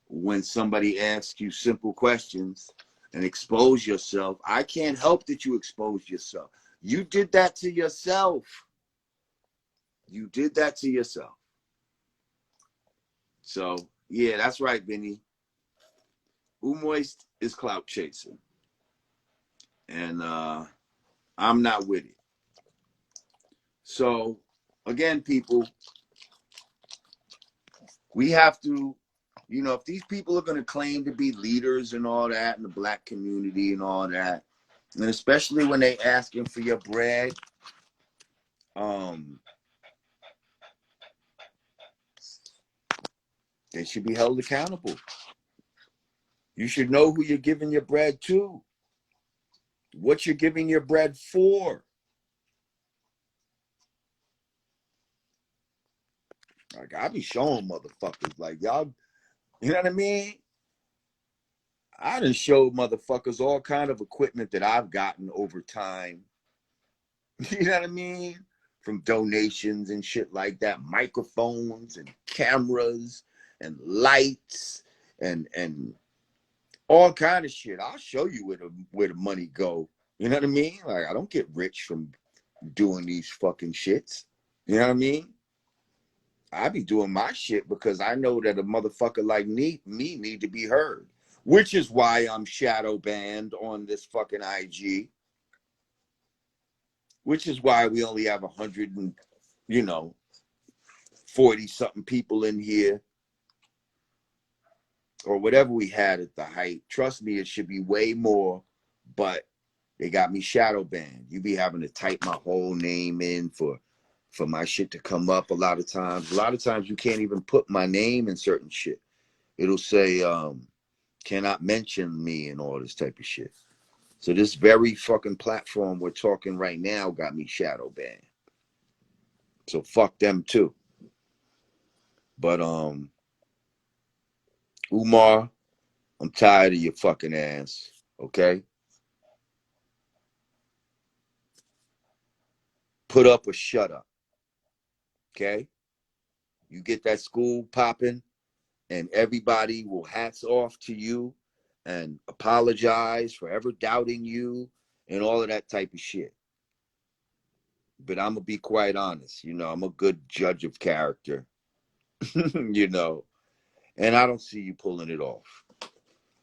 when somebody asks you simple questions and expose yourself, I can't help that you expose yourself. You did that to yourself. You did that to yourself. So, yeah, that's right, Vinny. Umoist is clout chasing. And I'm not with it. So, again, people, we have to, you know, if these people are going to claim to be leaders and all that in the black community and all that, and especially when they asking for your bread, they should be held accountable. You should know who you're giving your bread to, what you're giving your bread for. Like, I be showing motherfuckers, like, y'all, you know what I mean? I done showed motherfuckers all kind of equipment that I've gotten over time. You know what I mean? From donations and shit like that, microphones and cameras and lights and all kind of shit. I'll show you where the money go. You know what I mean? Like, I don't get rich from doing these fucking shits. You know what I mean? I be doing my shit because I know that a motherfucker like me need to be heard. Which is why I'm shadow banned on this fucking IG. Which is why we only have 100 and, 40 something people in here. Or whatever we had at the height. Trust me, it should be way more, but they got me shadow banned. You be having to type my whole name in for my shit to come up a lot of times. A lot of times you can't even put my name in certain shit. It'll say, cannot mention me and all this type of shit. So this very fucking platform we're talking right now got me shadow banned. So fuck them too. But Umar, I'm tired of your fucking ass, okay? Put up or shut up, okay? You get that school popping and everybody will hats off to you and apologize for ever doubting you and all of that type of shit. But I'm going to be quite honest. I'm a good judge of character, and I don't see you pulling it off.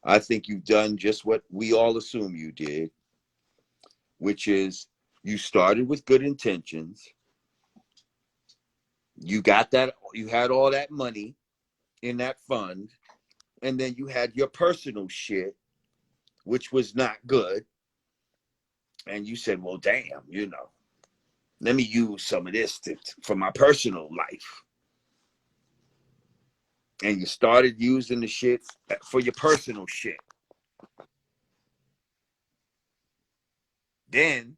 I think you've done just what we all assume you did, which is you started with good intentions. You had all that money in that fund, and then you had your personal shit, which was not good. And you said, well, damn, let me use some of this for my personal life. And you started using the shit for your personal shit. Then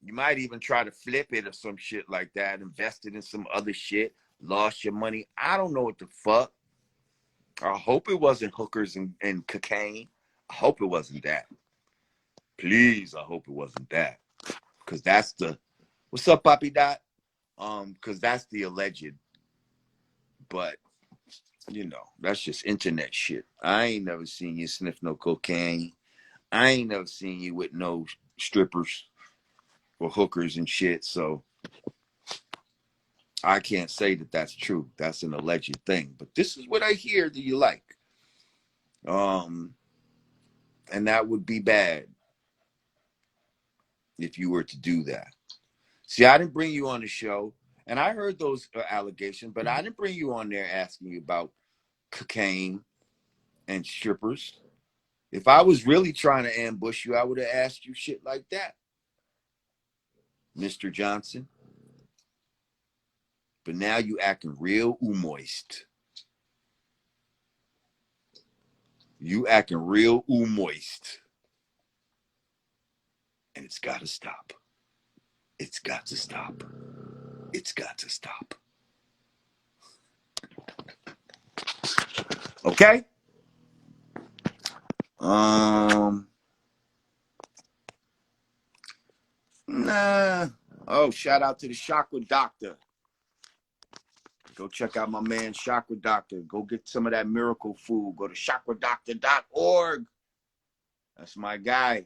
you might even try to flip it or some shit like that, invest it in some other shit, lost your money. I don't know what the fuck. I hope it wasn't hookers and cocaine. I hope it wasn't that. Please, I hope it wasn't that. Because that's what's up, Poppy Dot? Because that's the alleged. But, that's just internet shit. I ain't never seen you sniff no cocaine. I ain't never seen you with no strippers or hookers and shit. So I can't say that that's true. That's an alleged thing. But this is what I hear that you like. And that would be bad if you were to do that. See, I didn't bring you on the show, and I heard those allegations, but I didn't bring you on there asking you about cocaine and strippers. If I was really trying to ambush you, I would have asked you shit like that, Mr. Johnson. But now you acting real moist. You acting real moist. And it's got to stop. It's got to stop. It's got to stop. Okay? Nah. Oh, shout out to the Chakra Doctor. Go check out my man Chakra Doctor. Go get some of that miracle food. Go to chakradoctor.org. That's my guy.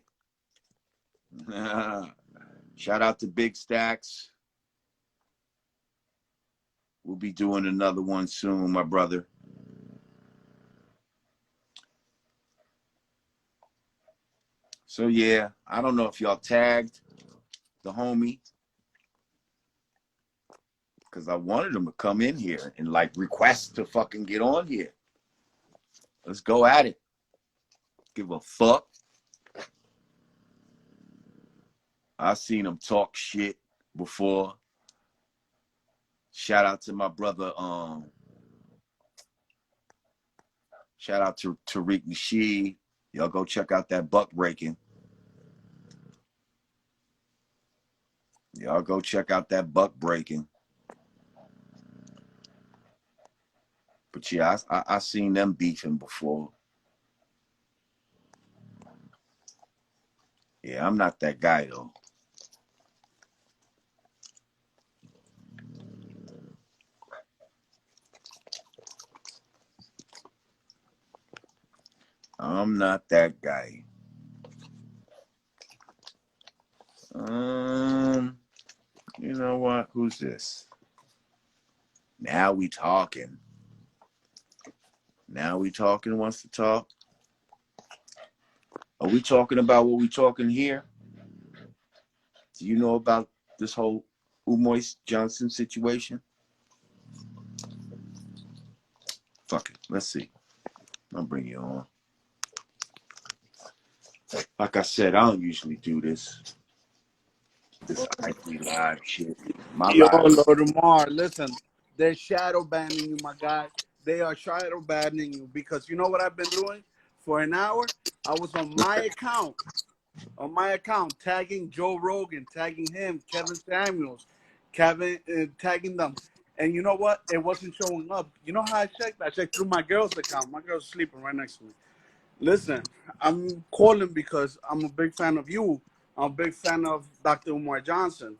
Shout out to Big Stacks. We'll be doing another one soon, my brother. So yeah, I don't know if y'all tagged the homie, because I wanted him to come in here and request to fucking get on here. Let's go at it. Give a fuck. I've seen him talk shit before. Shout out to my brother, shout out to Tariq Nasheed. Y'all go check out that buck breaking. Y'all go check out that buck breaking. But yeah, I seen them beefing before. Yeah, I'm not that guy though. I'm not that guy. You know what? Who's this? Now we talking. Now we talking wants to talk. Are we talking about what we talking here? Do you know about this whole Umar Johnson situation? Fuck it. Let's see. I'll bring you on. Like I said, I don't usually do this IG live shit. My Yo, lives. Lord Umar, listen, they're shadow banning you, my guy. They are shadow banning you because you know what I've been doing for an hour? I was on my account, tagging Joe Rogan, tagging him, Kevin Samuels, tagging them. And you know what? It wasn't showing up. You know how I checked? I checked through my girl's account. My girl's sleeping right next to me. Listen, I'm calling because I'm a big fan of you. I'm a big fan of Dr. Umar Johnson.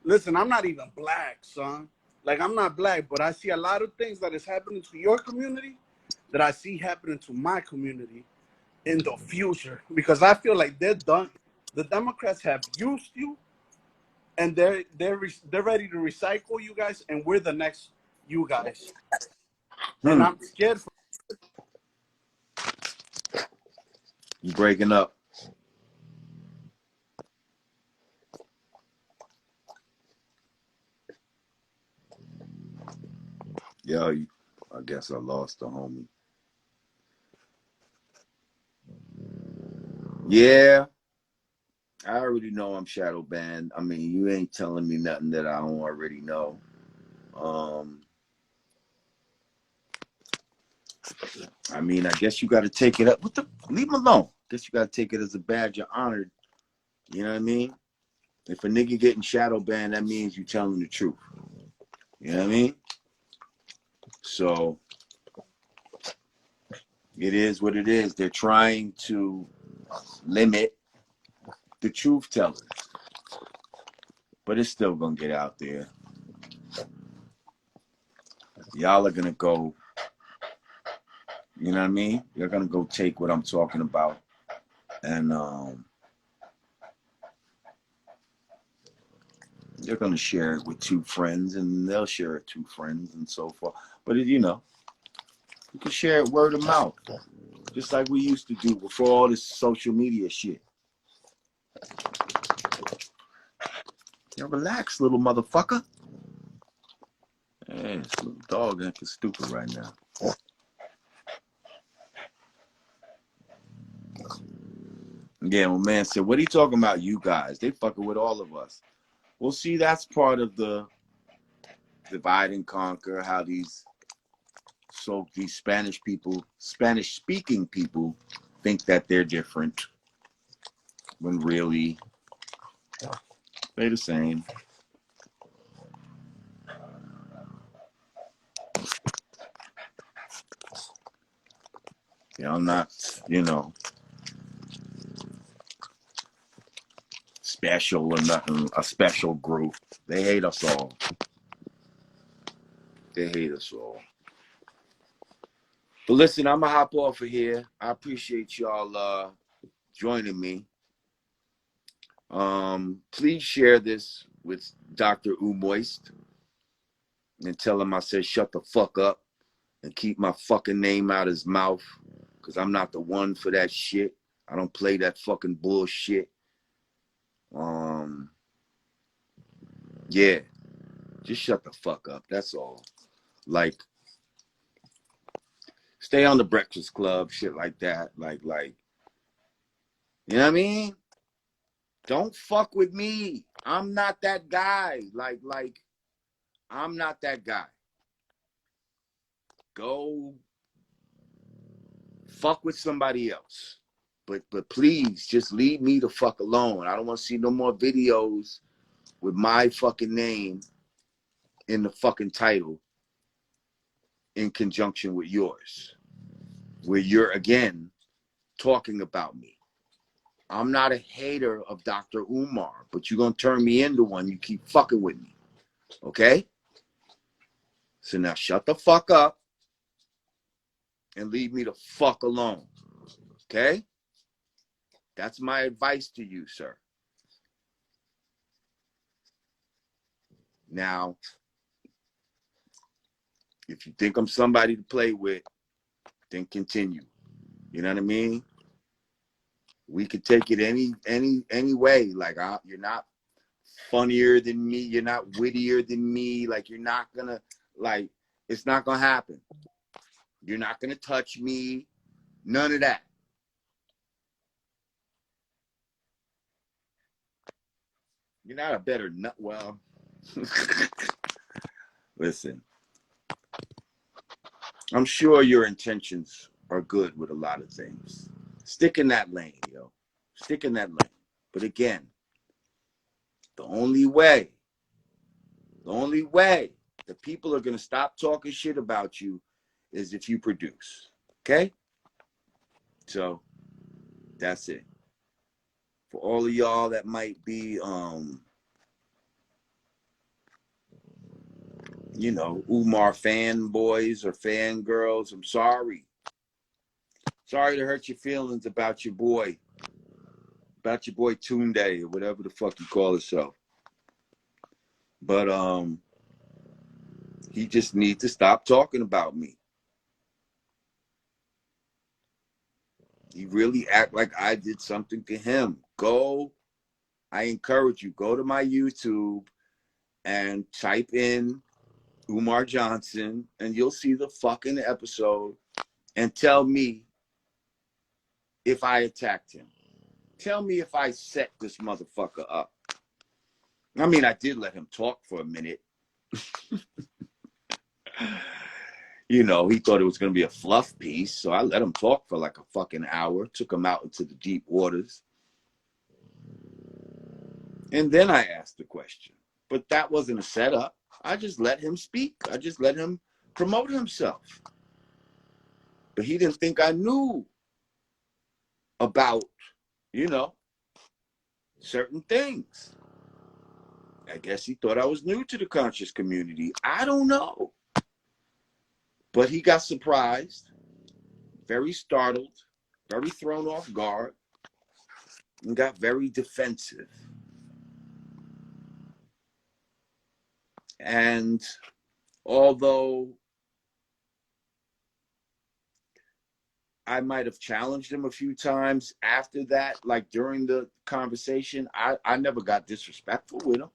Listen, I'm not even black, son. Like, I'm not black, but I see a lot of things that is happening to your community that I see happening to my community in the future because I feel like they're done. The Democrats have used you, and they're ready to recycle you guys, and we're the next you guys. And I'm scared. You breaking up. Yo, I guess I lost the homie. Yeah, I already know I'm shadow banned. I mean, you ain't telling me nothing that I don't already know. I mean, I guess you got to take it up. Leave him alone. Guess you got to take it as a badge of honor. You know what I mean? If a nigga getting shadow banned, that means you telling the truth. You know what I mean? So it is what it is. They're trying to limit the truth tellers, but it's still gonna get out there. Y'all are gonna go. You know what I mean? You're gonna go take what I'm talking about, and you're gonna share it with two friends, and they'll share it with two friends, and so forth. But you know, you can share it word of mouth, just like we used to do before all this social media shit. Yo, relax, little motherfucker. Hey, this little dog acting stupid right now. Yeah, well, man said, what are you talking about, you guys? They fucking with all of us. Well, see, that's part of the divide and conquer, how these Spanish people, Spanish-speaking people, think that they're different when really they're the same. You know, I'm not, special or nothing, a special group. They hate us all. They hate us all. But listen, I'm going to hop off of here. I appreciate y'all joining me. Please share this with Dr. Umoist and tell him I said shut the fuck up and keep my fucking name out his mouth, because I'm not the one for that shit. I don't play that fucking bullshit. Yeah, just shut the fuck up. That's all. Like, stay on the Breakfast Club, shit like that. Like, you know what I mean? Don't fuck with me. I'm not that guy. Like, I'm not that guy. Go fuck with somebody else. But please, just leave me the fuck alone. I don't want to see no more videos with my fucking name in the fucking title in conjunction with yours, where you're, again, talking about me. I'm not a hater of Dr. Umar, but you're going to turn me into one. You keep fucking with me. Okay? So now shut the fuck up and leave me the fuck alone. Okay? That's my advice to you, sir. Now, if you think I'm somebody to play with, then continue. You know what I mean? We could take it any way. Like, you're not funnier than me. You're not wittier than me. Like, you're not gonna, like, it's not gonna happen. You're not gonna touch me. None of that. You're not a better nut. Well, listen, I'm sure your intentions are good with a lot of things. Stick in that lane, yo. Stick in that lane. But again, the only way the people are going to stop talking shit about you is if you produce. Okay? So that's it. For all of y'all that might be, you know, Umar fanboys or fangirls, I'm sorry. Sorry to hurt your feelings about your boy Tunde or whatever the fuck you call yourself. But he just needs to stop talking about me. He really act like I did something to him. I encourage you, go to my YouTube and type in Umar Johnson and you'll see the fucking episode and tell me if I attacked him. Tell me if I set this motherfucker up. I mean, I did let him talk for a minute. You know, he thought it was going to be a fluff piece, so I let him talk for like a fucking hour, took him out into the deep waters. And then I asked the question. But that wasn't a setup. I just let him speak. I just let him promote himself. But he didn't think I knew about, you know, certain things. I guess he thought I was new to the conscious community. I don't know. But he got surprised, very startled, very thrown off guard, and got very defensive. And although I might have challenged him a few times after that, like during the conversation, I never got disrespectful with him.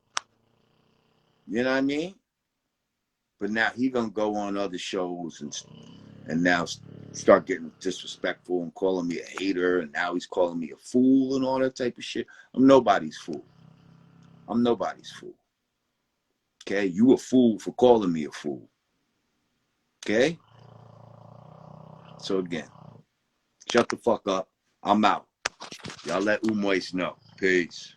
You know what I mean? But now he gonna go on other shows and now start getting disrespectful and calling me a hater, and now he's calling me a fool and all that type of shit. I'm nobody's fool. I'm nobody's fool. Okay? You a fool for calling me a fool. Okay? So again, shut the fuck up. I'm out. Y'all let Umois know. Peace.